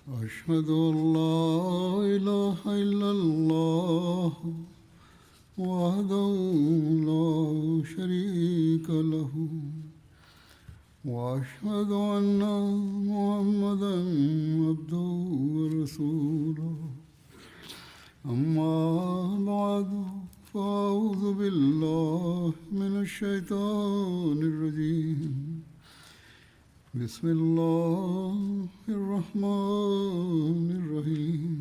أشهد أن لا إله إلا الله وحده لا شريك له وأشهد أن محمدا عبده ورسوله أما بعد فأعوذ بالله من الشيطان الرجيم بسم الله الرحمن الرحيم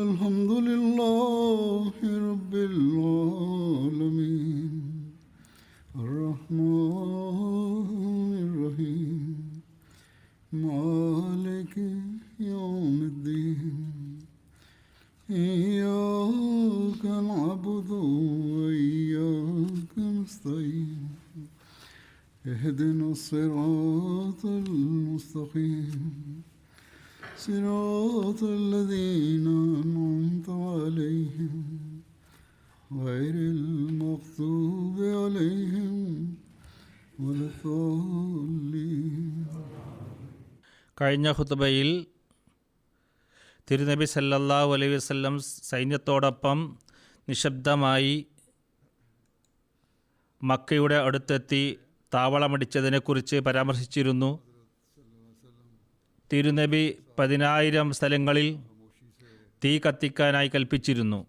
الحمد لله رب العالمين الرحمن الرحيم مالك يوم الدين إياك نعبد وإياك نستعين اهدنا الصراط المستقيم صراط الذين أنعمت عليهم غير المغضوب عليهم ولا الضالين. കഴിഞ്ഞ ഖുത്ബയിൽ തിരുനബി സല്ലല്ലാഹു അലൈഹി വസല്ലം സൈന്യത്തോടൊപ്പം നിശബ്ദമായി മക്കയുടെ അടുത്തെത്തി താവളമടിച്ചതിനെക്കുറിച്ച് പരാമർശിച്ചിരുന്നു. തിരുനബി 10,000 സ്ഥലങ്ങളിൽ തീ കത്തിക്കാനായി കൽപ്പിച്ചിരുന്നു.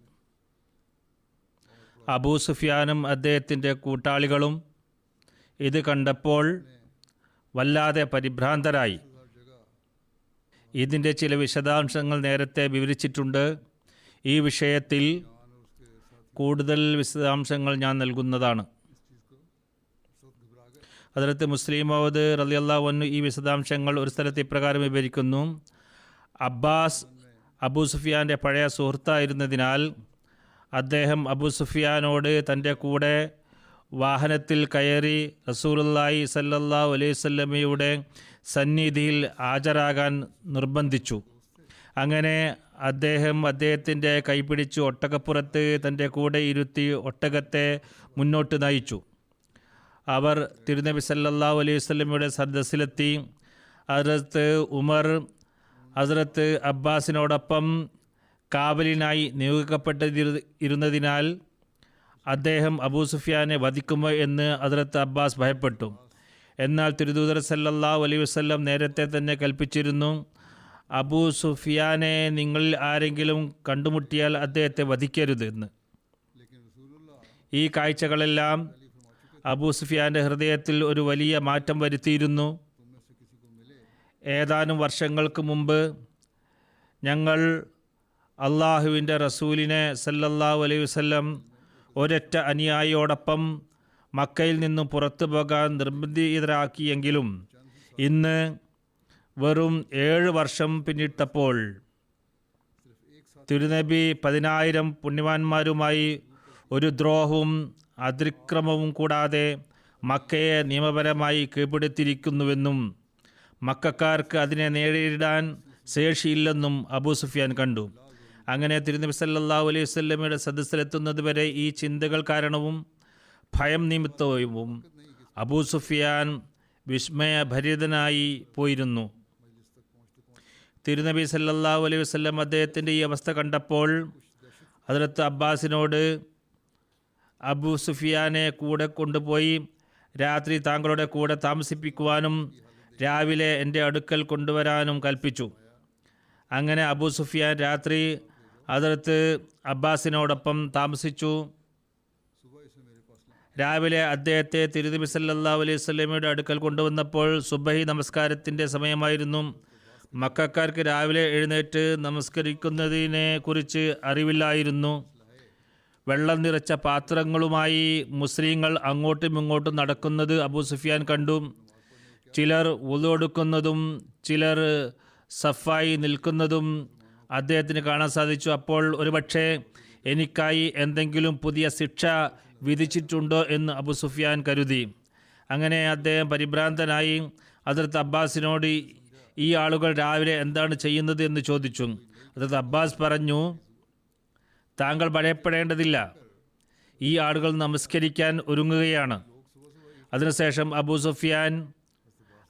അബൂ സുഫിയാനും അദ്ദേഹത്തിൻ്റെ കൂട്ടാളികളും ഇത് കണ്ടപ്പോൾ വല്ലാതെ പരിഭ്രാന്തരായി. ഇതിൻ്റെ ചില വിശദാംശങ്ങൾ നേരത്തെ വിവരിച്ചിട്ടുണ്ട്. ഈ വിഷയത്തിൽ കൂടുതൽ വിശദാംശങ്ങൾ ഞാൻ നൽകുന്നതാണ്. ഹദ്റത്ത് മുസ്ലിം മൗദ് റളിയല്ലാഹു അൻഹു ഈ വിശദാംശങ്ങൾ ഒരു സ്ഥലത്ത് ഇപ്രകാരം വിവരിക്കുന്നു. അബ്ബാസ് അബൂ സുഫിയാൻ്റെ പഴയ സുഹൃത്തായിരുന്നതിനാൽ അദ്ദേഹം അബൂ സുഫിയാനോട് തൻ്റെ കൂടെ വാഹനത്തിൽ കയറി റസൂലുള്ളാഹി സ്വല്ലല്ലാഹു അലൈഹി വസല്ലമയുടെ സന്നിധിയിൽ ഹാജരാകാൻ നിർബന്ധിച്ചു. അങ്ങനെ അദ്ദേഹത്തിൻ്റെ കൈപിടിച്ച് ഒട്ടകപ്പുറത്ത് തൻ്റെ കൂടെ ഇരുത്തി ഒട്ടകത്തെ മുന്നോട്ട് നയിച്ചു. അവർ തിരുനബി സല്ലല്ലാഹു അലൈഹി വസല്ലമയുടെ സദസ്സിലെത്തി. ഹദ്റത്ത് ഉമർ ഹദ്റത്ത് അബ്ബാസിനോടൊപ്പം കാവലിനായി നിയോഗിക്കപ്പെട്ടിരുന്നതിനാൽ അദ്ദേഹം അബൂ സുഫിയാനെ വധിക്കുമോ എന്ന് ഹദ്റത്ത് അബ്ബാസ് ഭയപ്പെട്ടു. എന്നാൽ തിരുദൂതർ സല്ലല്ലാഹു അലൈഹി വസല്ലം നേരത്തെ തന്നെ കൽപ്പിച്ചിരുന്നു, അബൂ സുഫിയാനെ നിങ്ങളിൽ ആരെങ്കിലും കണ്ടുമുട്ടിയാൽ അദ്ദേഹത്തെ വധിക്കരുത് എന്ന്. ഈ കാഴ്ചകളെല്ലാം അബൂ സുഫിയാൻ്റെ ഹൃദയത്തിൽ ഒരു വലിയ മാറ്റം വരുത്തിയിരുന്നു. ഏതാനും വർഷങ്ങൾക്ക് മുമ്പ് ഞങ്ങൾ അള്ളാഹുവിൻ്റെ റസൂലിനെ സല്ലല്ലാഹു അലൈഹി വസല്ലം ഒരൊറ്റ അനുയായിയോടൊപ്പം മക്കയിൽ നിന്നും പുറത്തു പോകാൻ നിർബന്ധിതരാക്കിയെങ്കിലും ഇന്ന് വെറും 7 വർഷം പിന്നിട്ടപ്പോൾ തിരുനബി 10,000 പുണ്യവാന്മാരുമായി ഒരു ദ്രോഹവും അതിക്രമവും കൂടാതെ മക്കയെ നിയമപരമായി കീഴ്പ്പെടുത്തിയിരിക്കുന്നുവെന്നും മക്കക്കാർക്ക് അതിനെ നേരിടാൻ ശേഷിയില്ലെന്നും അബൂ സുഫിയാൻ കണ്ടു. അങ്ങനെ തിരുനബി സല്ലല്ലാഹു അലൈഹി വസല്ലമയുടെ സദസ്സിലെത്തുന്നതുവരെ ഈ ചിന്തകൾ കാരണവും ഭയം നിമിത്തവും അബൂ സുഫിയാൻ വിസ്മയഭരിതനായി പോയിരുന്നു. തിരുനബി സല്ലല്ലാഹു അലൈഹി വസല്ലം അദ്ദേഹത്തിൻ്റെ ഈ അവസ്ഥ കണ്ടപ്പോൾ ഹദ്റത്ത് അബ്ബാസിനോട് അബൂ സുഫിയാനെ കൂടെ കൊണ്ടുപോയി രാത്രി താങ്കളുടെ കൂടെ താമസിപ്പിക്കുവാനും രാവിലെ എൻ്റെ അടുക്കൽ കൊണ്ടുവരാനും കൽപ്പിച്ചു. അങ്ങനെ അബൂ സുഫിയാൻ രാത്രി ഹദ്റത്ത് അബ്ബാസിനോടൊപ്പം താമസിച്ചു. രാവിലെ അദ്ദേഹത്തെ തിരുനബി സല്ലല്ലാഹു അലൈഹി വസല്ലമയുടെ അടുക്കൽ കൊണ്ടുവന്നപ്പോൾ സുബഹി നമസ്കാരത്തിൻ്റെ സമയമായിരുന്നു. മക്കക്കാർക്ക് രാവിലെ എഴുന്നേറ്റ് നമസ്കരിക്കുന്നതിനെ കുറിച്ച് അറിവില്ലായിരുന്നു. വെള്ളം നിറച്ച പാത്രങ്ങളുമായി മുസ്ലിങ്ങൾ അങ്ങോട്ടും ഇങ്ങോട്ടും നടക്കുന്നത് അബൂ സുഫിയാൻ കണ്ടു. ചിലർ വുളു എടുക്കുന്നതും ചിലർ സഫായി നിൽക്കുന്നതും അദ്ദേഹത്തിന് കാണാൻ സാധിച്ചു. അപ്പോൾ ഒരുപക്ഷെ എനിക്കായി എന്തെങ്കിലും പുതിയ ശിക്ഷ വിധിച്ചിട്ടുണ്ടോ എന്ന് അബൂ സുഫിയാൻ കരുതി. അങ്ങനെ അദ്ദേഹം പരിഭ്രാന്തനായി ഹദ്റത്ത് അബ്ബാസിനോട് ഈ ആളുകൾ രാവിലെ എന്താണ് ചെയ്യുന്നത് എന്ന് ചോദിച്ചു. ഹദ്റത്ത് അബ്ബാസ് പറഞ്ഞു, താങ്കൾ ഭയപ്പെടേണ്ടതില്ല, ഈ ആളുകൾ നമസ്കരിക്കാൻ ഒരുങ്ങുകയാണ്. അതിനുശേഷം അബൂ സുഫിയാൻ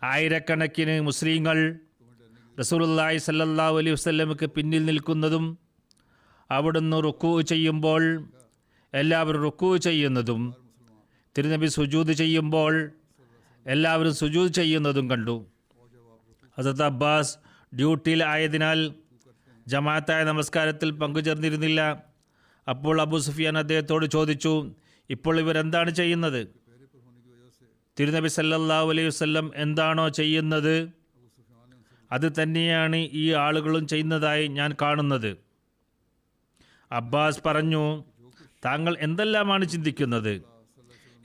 ആയിരക്കണക്കിന് മുസ്ലിങ്ങൾ റസൂലുള്ളാഹി സ്വല്ലല്ലാഹു അലൈഹി വസല്ലമക്ക് പിന്നിൽ നിൽക്കുന്നതും അവിടുന്ന് റുക്കൂ ചെയ്യുമ്പോൾ എല്ലാവരും റുക്കൂ ചെയ്യുന്നതും തിരുനബി സുജൂദ് ചെയ്യുമ്പോൾ എല്ലാവരും സുജൂദ് ചെയ്യുന്നതും കണ്ടു. ഹസരത്ത് അബ്ബാസ് ഡ്യൂട്ടിയിൽ ആയതിനാൽ ജമാഅത്തായ നമസ്കാരത്തിൽ പങ്കുചേർന്നിരുന്നില്ല. അപ്പോൾ അബൂ സുഫിയാൻ അദ്ദേഹത്തോട് ചോദിച്ചു, ഇപ്പോൾ ഇവരെന്താണ് ചെയ്യുന്നത്? തിരുനബി സല്ലല്ലാഹു അലൈഹി വസല്ലം എന്താണോ ചെയ്യുന്നത് അത് തന്നെയാണ് ഈ ആളുകളും ചെയ്യുന്നതായി ഞാൻ കാണുന്നത്. അബ്ബാസ് പറഞ്ഞു, താങ്കൾ എന്തെല്ലാമാണ് ചിന്തിക്കുന്നത്?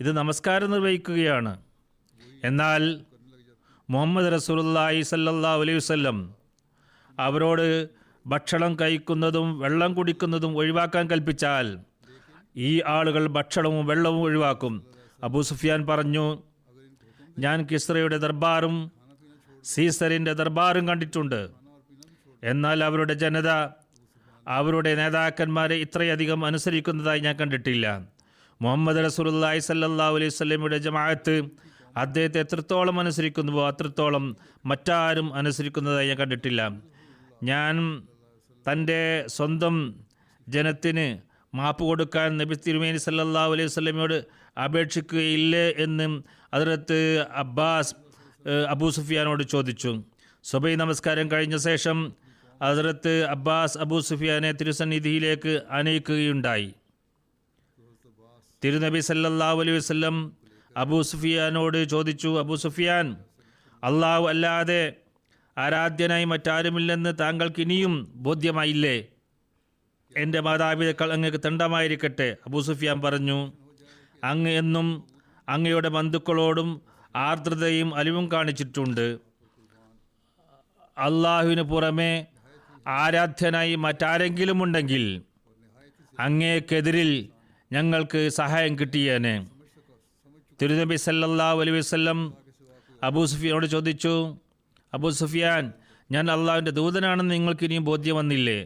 ഇത് നമസ്കാരം നിർവഹിക്കുകയാണ്. എന്നാൽ മുഹമ്മദ് റസൂലുള്ളാഹി സ്വല്ലല്ലാഹു അലൈഹി വസല്ലം അവരോട് ഭക്ഷണം കഴിക്കുന്നതും വെള്ളം കുടിക്കുന്നതും ഒഴിവാക്കാൻ കൽപ്പിച്ചാൽ ഈ ആളുകൾ ഭക്ഷണവും വെള്ളവും ഒഴിവാക്കും. അബൂ സുഫിയാൻ പറഞ്ഞു, ഞാൻ കിസ്രയുടെ ദർബാറും സീസറിൻ്റെ ദർബാറും കണ്ടിട്ടുണ്ട്. എന്നാൽ അവരുടെ ജനത അവരുടെ നേതാക്കന്മാരെ ഇത്രയധികം അനുസരിക്കുന്നതായി ഞാൻ കണ്ടിട്ടില്ല. മുഹമ്മദ് റസൂലുള്ളാഹി സ്വല്ലല്ലാഹു അലൈഹി വസല്ലമയുടെ ജമാഅത്ത് അദ്ദേഹത്തെ എത്രത്തോളം അനുസരിക്കുന്നുവോ അത്രത്തോളം മറ്റാരും അനുസരിക്കുന്നതായി ഞാൻ കണ്ടിട്ടില്ല. ഞാൻ തൻ്റെ സ്വന്തം ജനത്തിന് മാപ്പ് കൊടുക്കാൻ നബി തിരുമേനി സല്ലല്ലാഹു അലൈഹി വസല്ലമയോട് അപേക്ഷിക്കുകയില്ലേ എന്ന് ഹദ്റത്ത് അബ്ബാസ് അബൂ സുഫിയാനോട് ചോദിച്ചു. സുബൈ നമസ്കാരം കഴിഞ്ഞ ശേഷം ഹദ്റത്ത് അബ്ബാസ് അബൂ സുഫിയാനെ തിരുസന്നിധിയിലേക്ക് അനയിക്കുകയുണ്ടായി. തിരുനബി സല്ലല്ലാഹു അലൈഹി വസല്ലം അബൂ സുഫിയാനോട് ചോദിച്ചു, അബൂ സുഫിയാൻ, അള്ളാഹു അല്ലാതെ ആരാധ്യനായി മറ്റാരുമില്ലെന്ന് താങ്കൾക്ക് ഇനിയും ബോധ്യമായില്ലേ? എൻ്റെ മാതാപിതാക്കൾ അങ്ങക്ക് തണ്ടമായിരിക്കട്ടെ. അബൂ സുഫിയാൻ പറഞ്ഞു, അങ്ങ് എന്നും അങ്ങയുടെ ബന്ധുക്കളോടും ആർദ്രതയും അലിവും കാണിച്ചിട്ടുണ്ട്. അള്ളാഹുവിന് പുറമെ ആരാധ്യനായി മറ്റാരെങ്കിലും ഉണ്ടെങ്കിൽ അങ്ങേക്കെതിരിൽ ഞങ്ങൾക്ക് സഹായം കിട്ടിയേനെ. തിരുനബി സല്ലല്ലാഹു അലൈഹി വസല്ലം അബൂ സുഫിയാനോട് ചോദിച്ചു, അബൂ സുഫിയാൻ, ഞാൻ അള്ളാഹുവിൻ്റെ ദൂതനാണെന്ന് നിങ്ങൾക്ക് ഇനിയും ബോധ്യം വന്നില്ലേ?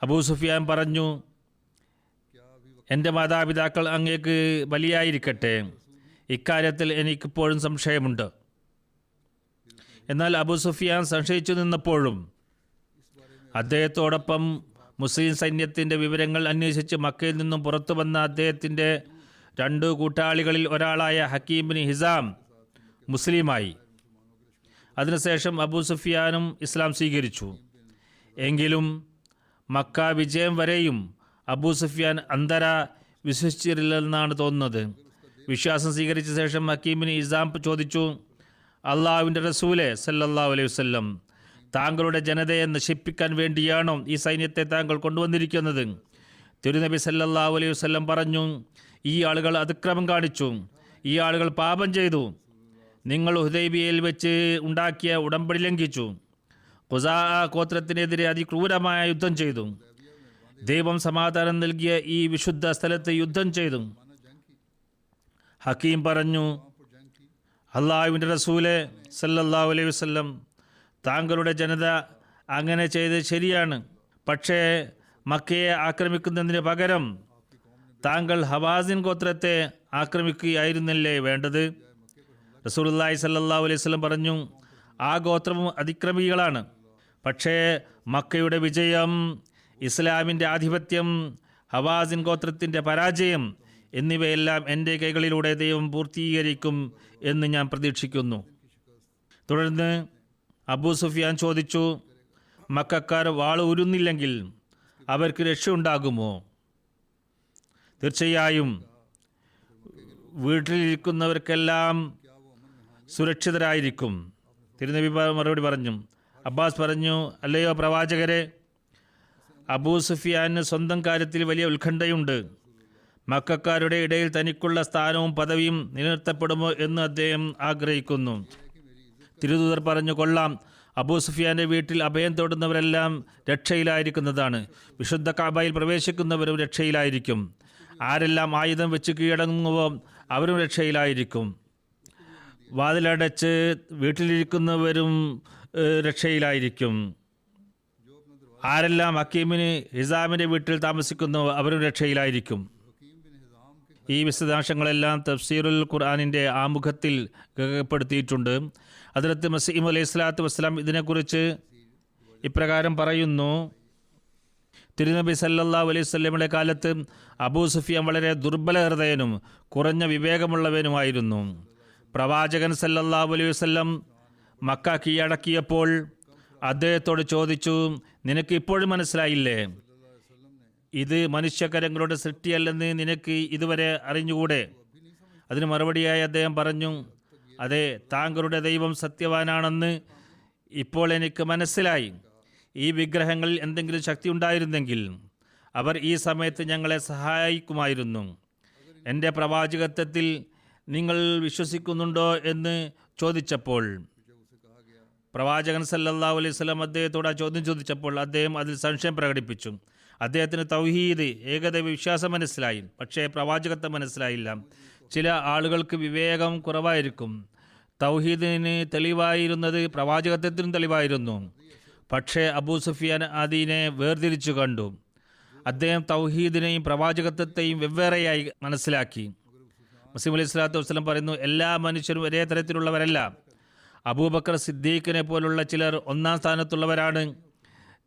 അബൂ സുഫിയാൻ പറഞ്ഞു, എൻ്റെ മാതാപിതാക്കൾ അങ്ങേക്ക് ബലിയായിരിക്കട്ടെ, ഇക്കാര്യത്തിൽ എനിക്കിപ്പോഴും സംശയമുണ്ട്. എന്നാൽ അബൂ സുഫിയാൻ സംശയിച്ചു നിന്നപ്പോഴും അദ്ദേഹത്തോടൊപ്പം മുസ്ലിം സൈന്യത്തിൻ്റെ വിവരങ്ങൾ അന്വേഷിച്ച് മക്കയിൽ നിന്നും പുറത്തു വന്ന അദ്ദേഹത്തിൻ്റെ 2 കൂട്ടാളികളിൽ ഒരാളായ ഹക്കീം ബിൻ ഹിസാം മുസ്ലിമായി. അതിനുശേഷം അബൂ സുഫിയാനും ഇസ്ലാം സ്വീകരിച്ചു. എങ്കിലും മക്ക വിജയം വരെയും അബൂ സുഫിയാൻ അന്തര വിശ്വസിച്ചിരുന്നില്ലെന്നാണ് തോന്നുന്നത്. വിശ്വാസം സ്വീകരിച്ച ശേഷം ഹക്കീം ബിൻ ഹിസാം ചോദിച്ചു, അള്ളാഹുവിൻ്റെ റസൂലെ സല്ലല്ലാഹു അലൈഹി വസല്ലം, താങ്കളുടെ ജനതയെ നശിപ്പിക്കാൻ വേണ്ടിയാണോ ഈ സൈന്യത്തെ താങ്കൾ കൊണ്ടുവന്നിരിക്കുന്നത്? തിരുനബി സല്ലല്ലാഹു അലൈഹി വസല്ലം പറഞ്ഞു, ഈ ആളുകൾ അതിക്രമം കാണിച്ചു, ഈ ആളുകൾ പാപം ചെയ്തു. നിങ്ങൾ ഹുദൈബിയയിൽ വെച്ച് ഉണ്ടാക്കിയ ഉടമ്പടി ലംഘിച്ചു. ഖുസാ ഗോത്രത്തിനെതിരെ അതിക്രൂരമായ യുദ്ധം ചെയ്തു. ദൈവം സമാധാനം നൽകിയ ഈ വിശുദ്ധ സ്ഥലത്ത് യുദ്ധം ചെയ്തു. ഹക്കീം പറഞ്ഞു, അള്ളാഹുവിൻ്റെ റസൂലെ സല്ലല്ലാഹു അലൈഹി വസല്ലം, താങ്കളുടെ ജനത അങ്ങനെ ചെയ്ത് ശരിയാണ്. പക്ഷേ മക്കയെ ആക്രമിക്കുന്നതിന് പകരം താങ്കൾ ഹവാസിൻ ഗോത്രത്തെ ആക്രമിക്കുകയായിരുന്നല്ലേ വേണ്ടത്? റസൂലുള്ളാഹി സല്ലല്ലാഹു അലൈഹി വസല്ലം പറഞ്ഞു, ആ ഗോത്രവും അതിക്രമികളാണ്. പക്ഷേ മക്കയുടെ വിജയം, ഇസ്ലാമിൻ്റെ ആധിപത്യം, ഹവാസിൻ ഗോത്രത്തിൻ്റെ പരാജയം എന്നിവയെല്ലാം എൻ്റെ കൈകളിലൂടെ ദൈവം പൂർത്തീകരിക്കും എന്ന് ഞാൻ പ്രതീക്ഷിക്കുന്നു. തുടർന്ന് അബൂ സുഫിയാൻ ചോദിച്ചു, മക്കക്കാർ വാള് ഉരുന്നില്ലെങ്കിൽ അവർക്ക് രക്ഷയുണ്ടാകുമോ? തീർച്ചയായും വീട്ടിലിരിക്കുന്നവർക്കെല്ലാം സുരക്ഷിതരായിരിക്കും. തിരുനബി മറുപടി പറഞ്ഞു. അബ്ബാസ് പറഞ്ഞു, അല്ലയോ പ്രവാചകരെ, അബൂ സുഫിയാന് സ്വന്തം കാര്യത്തിൽ വലിയ ഉത്കണ്ഠയുണ്ട്. മക്കക്കാരുടെ ഇടയിൽ തനിക്കുള്ള സ്ഥാനവും പദവിയും നിലനിർത്തപ്പെടുമോ എന്ന് അദ്ദേഹം ആഗ്രഹിക്കുന്നു. തിരുദൂതർ പറഞ്ഞു, കൊള്ളാം, അബൂ സുഫിയാൻ്റെ വീട്ടിൽ അഭയം തേടുന്നവരെല്ലാം രക്ഷയിലായിരിക്കുന്നതാണ്. വിശുദ്ധ കഅബയിൽ പ്രവേശിക്കുന്നവരും രക്ഷയിലായിരിക്കും. ആരെല്ലാം ആയുധം വെച്ച് കീഴടങ്ങുവോ അവരും രക്ഷയിലായിരിക്കും. വാതിലടച്ച് വീട്ടിലിരിക്കുന്നവരും രക്ഷയിലായിരിക്കും. ആരെല്ലാം ഹക്കീമിന് ഹിസാമിൻ്റെ വീട്ടിൽ താമസിക്കുന്നവോ അവരും രക്ഷയിലായിരിക്കും. ഈ വിശദാംശങ്ങളെല്ലാം തഫ്സീറുൽ ഖുർആനിൻ്റെ ആമുഖത്തിൽ രേഖപ്പെടുത്തിയിട്ടുണ്ട്. ഹദ്റത്ത് മസീഹ് അലൈഹി സ്വലാത്തു വസ്സലാം ഇതിനെക്കുറിച്ച് ഇപ്രകാരം പറയുന്നു: തിരുനബി സല്ലല്ലാഹു അലൈഹി വസല്ലമയുടെ കാലത്ത് അബൂ സുഫിയാൻ വളരെ ദുർബല ഹൃദയനും കുറഞ്ഞ വിവേകമുള്ളവനുമായിരുന്നു. പ്രവാചകൻ സല്ലല്ലാഹു അലൈഹി വസല്ലം മക്ക കീഴടക്കിയപ്പോൾ അദ്ദേഹത്തോട് ചോദിച്ചു, നിനക്ക് ഇപ്പോഴും മനസ്സിലായില്ലേ? ഇത് മനുഷ്യകരങ്ങളുടെ സൃഷ്ടിയല്ലെന്ന് നിനക്ക് ഇതുവരെ അറിഞ്ഞുകൂടെ? അതിന് മറുപടിയായി അദ്ദേഹം പറഞ്ഞു, അതെ, താങ്കളുടെ ദൈവം സത്യവാനാണെന്ന് ഇപ്പോൾ എനിക്ക് മനസ്സിലായി. ഈ വിഗ്രഹങ്ങളിൽ എന്തെങ്കിലും ശക്തി ഉണ്ടായിരുന്നെങ്കിൽ അവർ ഈ സമയത്ത് ഞങ്ങളെ സഹായിക്കുമായിരുന്നു. എൻ്റെ പ്രവാചകത്വത്തിൽ നിങ്ങൾ വിശ്വസിക്കുന്നുണ്ടോ എന്ന് ചോദിച്ചപ്പോൾ പ്രവാചകൻ സല്ലല്ലാഹു അലൈഹി വസല്ലം അദ്ദേഹത്തോട് ആ ചോദ്യം ചോദിച്ചപ്പോൾ അദ്ദേഹം അതിൽ സംശയം പ്രകടിപ്പിച്ചു. അദ്ദേഹത്തിന് തൗഹീദ്, ഏകദൈവ വിശ്വാസം മനസ്സിലായി, പക്ഷേ പ്രവാചകത്വം മനസ്സിലായില്ല. ചില ആളുകൾക്ക് വിവേകം കുറവായിരിക്കും. തൗഹീദിന് തെളിവായിരുന്നത് പ്രവാചകത്വത്തിനും തെളിവായിരുന്നു. പക്ഷേ അബൂ സുഫിയാൻ അതിനെ വേർതിരിച്ചു കണ്ടു. അദ്ദേഹം തൗഹീദിനെയും പ്രവാചകത്വത്തെയും വെവ്വേറെയായി മനസ്സിലാക്കി. മസീഹ് അലൈഹി സ്വലാത്തു വസ്സലാം പറയുന്നു, എല്ലാ മനുഷ്യരും ഒരേ തരത്തിലുള്ളവരല്ല. അബൂബക്കർ സിദ്ദീഖിനെ പോലുള്ള ചിലർ ഒന്നാം സ്ഥാനത്തുള്ളവരാണ്,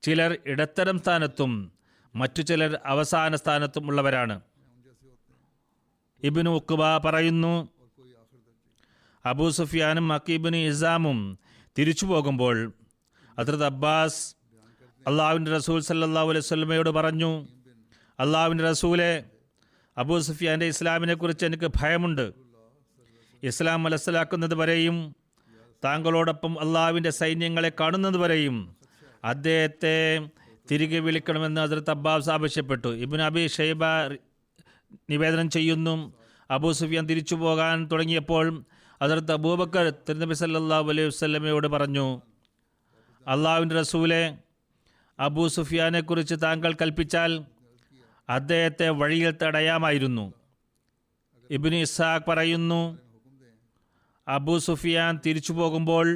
ചിലർ ഇടത്തരം സ്ഥാനത്തും മറ്റു ചിലർ അവസാന സ്ഥാനത്തും ഉള്ളവരാണ്. ഇബ്നു ഉഖ്ബ പറയുന്നു, അബൂ സുഫിയാനും മക്കീബിന് ഇസാമും തിരിച്ചു പോകുമ്പോൾ ഹദ്റത്ത് അബ്ബാസ് അള്ളാഹുവിൻ്റെ റസൂൽ സല്ലല്ലാഹു അലൈഹി വസല്ലമയോട് പറഞ്ഞു, അള്ളാഹുവിൻ്റെ റസൂലെ, അബൂ സുഫിയാൻ്റെ ഇസ്ലാമിനെക്കുറിച്ച് എനിക്ക് ഭയമുണ്ട്. ഇസ്ലാം മനസ്സിലാക്കുന്നത് വരെയും താങ്കളോടൊപ്പം അള്ളാഹുവിൻ്റെ സൈന്യങ്ങളെ കാണുന്നത് വരെയും അദ്ദേഹത്തെ തിരികെ വിളിക്കണമെന്ന് ഹദ്റത്ത് അബ്ബാസ് ആവശ്യപ്പെട്ടു. ഇബ്നു അബി ഷൈബ നിവേദനം ചെയ്യുന്നു, അബൂ സുഫിയാൻ തിരിച്ചു പോകാൻ തുടങ്ങിയപ്പോൾ ഹദ്റത്ത് അബൂബക്കർ തിരുനബി സല്ലല്ലാഹു അലൈഹി വസല്ലമയോട് പറഞ്ഞു, അള്ളാഹുവിൻ്റെ റസൂലെ, അബൂ സുഫിയാനെക്കുറിച്ച് താങ്കൾ കൽപ്പിച്ചാൽ അദ്ദേഹത്തെ വഴിയിൽ തടയാമായിരുന്നു. ഇബ്നു ഇസ്ഹാഖ് പറയുന്നു, അബൂ സുഫിയാൻ തിരിച്ചു പോകുമ്പോൾ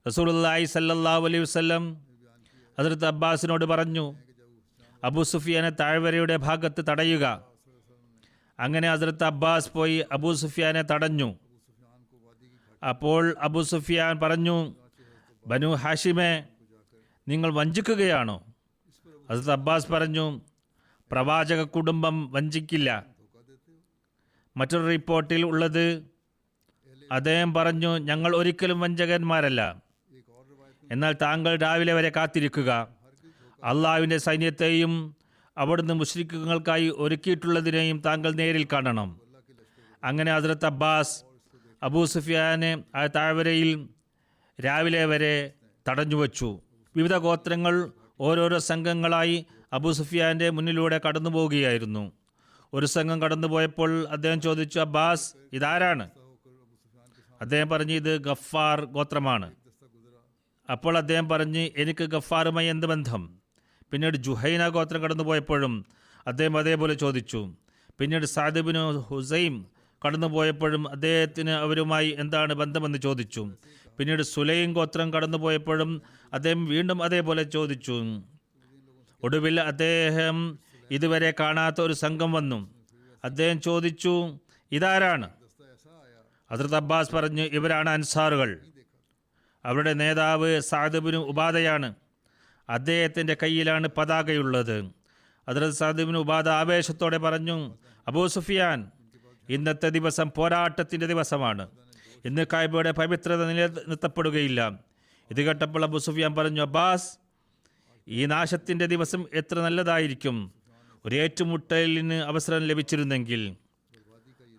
റസൂലുള്ളാഹി സല്ലല്ലാഹു അലൈഹി വസല്ലം ഹദ്റത്ത് അബ്ബാസിനോട് പറഞ്ഞു, അബൂ സുഫിയാനെ താഴ്വരയുടെ ഭാഗത്ത് തടയുക. അങ്ങനെ ഹദ്റത്ത് അബ്ബാസ് പോയി അബൂ സുഫിയാനെ തടഞ്ഞു. അപ്പോൾ അബൂ സുഫിയാൻ പറഞ്ഞു, ബനു ഹാഷിമെ, നിങ്ങൾ വഞ്ചിക്കുകയാണോ? ഹദ്റത്ത് അബ്ബാസ് പറഞ്ഞു, പ്രവാചക കുടുംബം വഞ്ചിക്കില്ല. മറ്റൊരു റിപ്പോർട്ടിൽ ഉള്ളത്, അദ്ദേഹം പറഞ്ഞു, ഞങ്ങൾ ഒരിക്കലും വഞ്ചകന്മാരല്ല. എന്നാൽ താങ്കൾ രാവിലെ വരെ കാത്തിരിക്കുക. അള്ളാഹുവിൻ്റെ സൈന്യത്തെയും അവിടുന്ന് മുശ്രിക്കുകൾക്കായി ഒരുക്കിയിട്ടുള്ളതിനെയും താങ്കൾ നേരിൽ കാണണം. അങ്ങനെ ഹദ്റത്ത് അബ്ബാസ് അബൂ സുഫിയാനെ ആ താഴ്വരയിൽ രാവിലെ വരെ തടഞ്ഞുവച്ചു. വിവിധ ഗോത്രങ്ങൾ ഓരോരോ സംഘങ്ങളായി അബൂ സുഫിയാൻ്റെ മുന്നിലൂടെ കടന്നു പോവുകയായിരുന്നു. ഒരു സംഘം കടന്നുപോയപ്പോൾ അദ്ദേഹം ചോദിച്ചു, അബ്ബാസ്, ഇതാരാണ്? അദ്ദേഹം പറഞ്ഞു, ഇത് ഗഫാർ ഗോത്രമാണ്. അപ്പോൾ അദ്ദേഹം പറഞ്ഞ്, എനിക്ക് ഗഫാറുമായി എന്ത് ബന്ധം? പിന്നീട് ജുഹൈന ഗോത്രം കടന്നുപോയപ്പോഴും അദ്ദേഹം അതേപോലെ ചോദിച്ചു. പിന്നീട് സഅദ് ഇബ്നു ഹുസൈം കടന്നുപോയപ്പോഴും അദ്ദേഹത്തിന് അവരുമായി എന്താണ് ബന്ധമെന്ന് ചോദിച്ചു. പിന്നീട് സുലൈം ഗോത്രം കടന്നുപോയപ്പോഴും അദ്ദേഹം വീണ്ടും അതേപോലെ ചോദിച്ചു. ഒടുവിൽ അദ്ദേഹം ഇതുവരെ കാണാത്ത ഒരു സംഘം വന്നു. അദ്ദേഹം ചോദിച്ചു, ഇതാരാണ്? ഹദ്റത്ത് അബ്ബാസ് പറഞ്ഞു, ഇവരാണ് അൻസാറുകൾ. അവരുടെ നേതാവ് സഅദ് ഇബ്നു ഉബാദയാണ്. അദ്ദേഹത്തിൻ്റെ കയ്യിലാണ് പതാകയുള്ളത്. ഹദ്റത്ത് സഅദ് ഇബ്നു ഉബാദ ആവേശത്തോടെ പറഞ്ഞു, അബൂ സുഫിയാൻ, ഇന്നത്തെ ദിവസം പോരാട്ടത്തിൻ്റെ ദിവസമാണ്. ഇന്ന് കഅബയുടെ പവിത്രത നിലനിർത്തപ്പെടുകയില്ല. ഇത് കേട്ടപ്പോൾ അബൂ സുഫിയാൻ പറഞ്ഞു, അബ്ബാസ്, ഈ നാശത്തിൻ്റെ ദിവസം എത്ര നല്ലതായിരിക്കും. ഒരു ഏറ്റുമുട്ടലിന് അവസരം ലഭിച്ചിരുന്നെങ്കിൽ.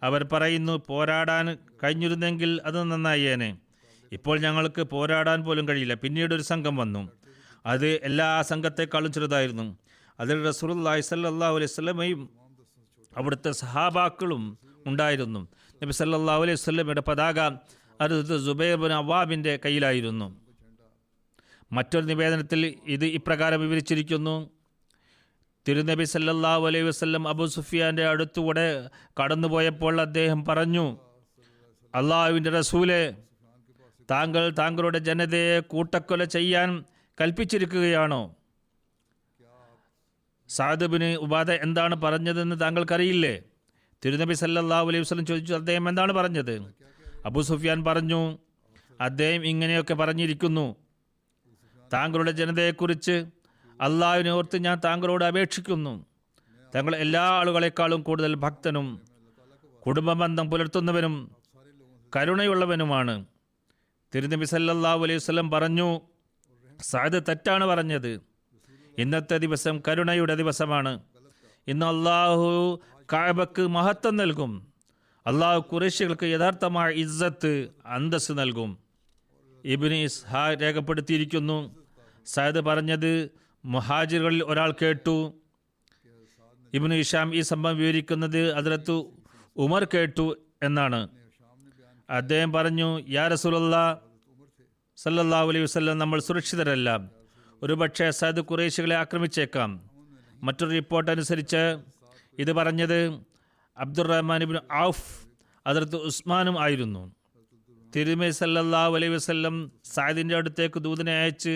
അവർ പറയുന്നു, പോരാടാൻ കഴിഞ്ഞിരുന്നെങ്കിൽ അത് നന്നായേനെ. ഇപ്പോൾ ഞങ്ങൾക്ക് പോരാടാൻ പോലും കഴിയില്ല. പിന്നീട് ഒരു സംഘം വന്നു. അത് എല്ലാ സംഘത്തെക്കാളും ചെറുതായിരുന്നു. അതിൽ റസൂലുള്ളാഹി സ്വല്ലല്ലാഹു അലൈഹി വസല്ലമയും അവിടുത്തെ സഹാബാക്കളും ഉണ്ടായിരുന്നു. നബി സല്ലല്ലാഹു അലൈഹി വസല്ലമയുടെ പതാക ഹദ്റത്ത് സുബൈർ ബിൻ അവ്വാബിൻ്റെ കയ്യിലായിരുന്നു. മറ്റൊരു നിവേദനത്തിൽ ഇത് ഇപ്രകാരം വിവരിച്ചിരിക്കുന്നു. തിരുനബി സല്ലല്ലാഹു അലൈഹി വസല്ലം അബൂ സുഫിയാൻ്റെ അടുത്തുകൂടെ കടന്നുപോയപ്പോൾ അദ്ദേഹം പറഞ്ഞു, അള്ളാഹുവിൻ്റെ റസൂലെ, താങ്കൾ താങ്കളുടെ ജനതയെ കൂട്ടക്കൊല ചെയ്യാൻ കൽപ്പിച്ചിരിക്കുകയാണോ? സഅദ് ഇബ്നു ഉബാദ എന്താണ് പറഞ്ഞതെന്ന് താങ്കൾക്കറിയില്ലേ? തിരുനബി സല്ലല്ലാഹു അലൈഹി വസല്ലം ചോദിച്ചു, അദ്ദേഹം എന്താണ് പറഞ്ഞത്? അബൂ സുഫിയാൻ പറഞ്ഞു, അദ്ദേഹം ഇങ്ങനെയൊക്കെ പറഞ്ഞിരിക്കുന്നു: താങ്കളുടെ ജനതയെക്കുറിച്ച് അള്ളാഹുവിനെ ഓർത്ത് ഞാൻ താങ്കളോട് അപേക്ഷിക്കുന്നു. താങ്കൾ എല്ലാ ആളുകളെക്കാളും കൂടുതൽ ഭക്തനും കുടുംബബന്ധം പുലർത്തുന്നവനും കരുണയുള്ളവനുമാണ്. തിരുനബി സല്ലല്ലാഹു അലൈഹി വസല്ലം പറഞ്ഞു, സഅദ് തെറ്റാണ് പറഞ്ഞത്. ഇന്നത്തെ ദിവസം കരുണയുടെ ദിവസമാണ്. ഇന്ന് അള്ളാഹു കഅബക്ക് മഹത്വം നൽകും. അള്ളാഹു ഖുറൈശികൾക്ക് യഥാർത്ഥമായ ഇസ്സത്ത്, അന്തസ് നൽകും. ഇബ്നു ഇസ്ഹാഖ് രേഖപ്പെടുത്തിയിരിക്കുന്നു, സഅദ് പറഞ്ഞത് മുഹാജിറുകളിൽ ഒരാൾ കേട്ടു. ഇബ്നു ഹിഷാം ഈ സംഭവം വിവരിക്കുന്നത് ഹദ്റത്ത് ഉമർ കേട്ടു എന്നാണ്. അദ്ദേഹം പറഞ്ഞു, യാ റസൂലല്ലാഹ് സല്ലല്ലാഹു അലൈഹി വസല്ലം, നമ്മൾ സുരക്ഷിതരല്ല. ഒരുപക്ഷെ സഅദ് ഖുറൈശികളെ ആക്രമിച്ചേക്കാം. മറ്റൊരു റിപ്പോർട്ട് അനുസരിച്ച് ഇത് പറഞ്ഞത് അബ്ദുറഹ്മാൻ ഇബ്നു ഔഫ്, ഹദ്റത്ത് ഉസ്മാനും ആയിരുന്നു. തിരുനബി സല്ലല്ലാഹു അലൈഹി വസല്ലം സഅദിൻ്റെ അടുത്തേക്ക് ദൂതനെ അയച്ച്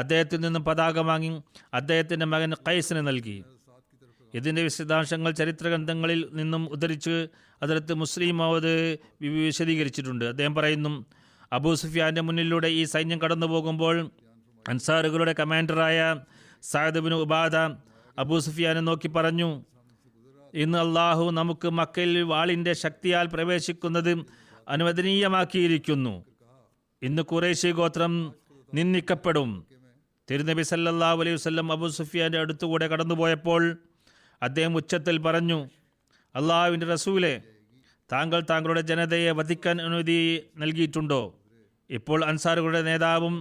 അദ്ദേഹത്തിൽ നിന്നും പതാക വാങ്ങി അദ്ദേഹത്തിൻ്റെ മകൻ ഖൈസിന് നൽകി. ഇതിൻ്റെ വിശദാംശങ്ങൾ ചരിത്രഗ്രന്ഥങ്ങളിൽ നിന്നും ഉദ്ധരിച്ച് ഹദ്റത്ത് മുസ്ലിം മൗദ് വിശദീകരിച്ചിട്ടുണ്ട്. അദ്ദേഹം പറയുന്നു, അബൂ സുഫിയാൻ്റെ മുന്നിലൂടെ ഈ സൈന്യം കടന്നു പോകുമ്പോൾ അൻസാറുകളുടെ കമാൻഡറായ സഅദ് ഇബ്നു ഉബാദ അബൂ സുഫിയാനെ നോക്കി പറഞ്ഞു, ഇന്ന് അള്ളാഹു നമുക്ക് മക്കയിൽ വാളിൻ്റെ ശക്തിയാൽ പ്രവേശിക്കുന്നത് അനുവദനീയമാക്കിയിരിക്കുന്നു. ഇന്ന് ഖുറൈശി ഗോത്രം നിന്ദിക്കപ്പെടും. തിരുനബി സല്ലല്ലാഹു അലൈഹി വസല്ലം അബൂ സുഫിയാൻ്റെ അടുത്തുകൂടെ കടന്നുപോയപ്പോൾ അദ്ദേഹം ഉച്ചത്തിൽ പറഞ്ഞു, അള്ളാഹുവിൻ്റെ റസൂലെ, താങ്കൾ താങ്കളുടെ ജനതയെ വധിക്കാൻ അനുമതി നൽകിയിട്ടുണ്ടോ? ഇപ്പോൾ അൻസാറുകളുടെ നേതാവും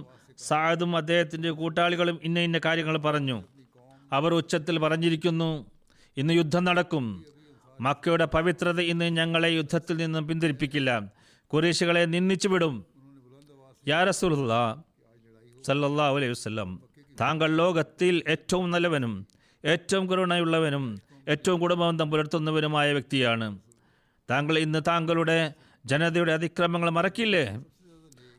സഅദും അദ്ദേഹത്തിൻ്റെ കൂട്ടാളികളും ഇന്ന കാര്യങ്ങൾ പറഞ്ഞു. അവർ ഉച്ചത്തിൽ പറഞ്ഞിരിക്കുന്നു, ഇന്ന് യുദ്ധം നടക്കും. മക്കയുടെ പവിത്രത ഇന്ന് ഞങ്ങളെ യുദ്ധത്തിൽ നിന്നും പിന്തിരിപ്പിക്കില്ല. ഖുറൈശികളെ നിന്ദിച്ചു വിടും. യാ റസൂലുള്ളാഹ് സല്ലല്ലാഹു അലൈഹി വസല്ലം, താങ്കൾ ലോകത്തിൽ ഏറ്റവും നല്ലവനും ഏറ്റവും കരുണയുള്ളവനും ഏറ്റവും കുടുംബബന്ധം പുലർത്തുന്നവനുമായ വ്യക്തിയാണ്. താങ്കൾ ഇന്ന് താങ്കളുടെ ജനതയുടെ അതിക്രമങ്ങൾ മറക്കില്ലേ?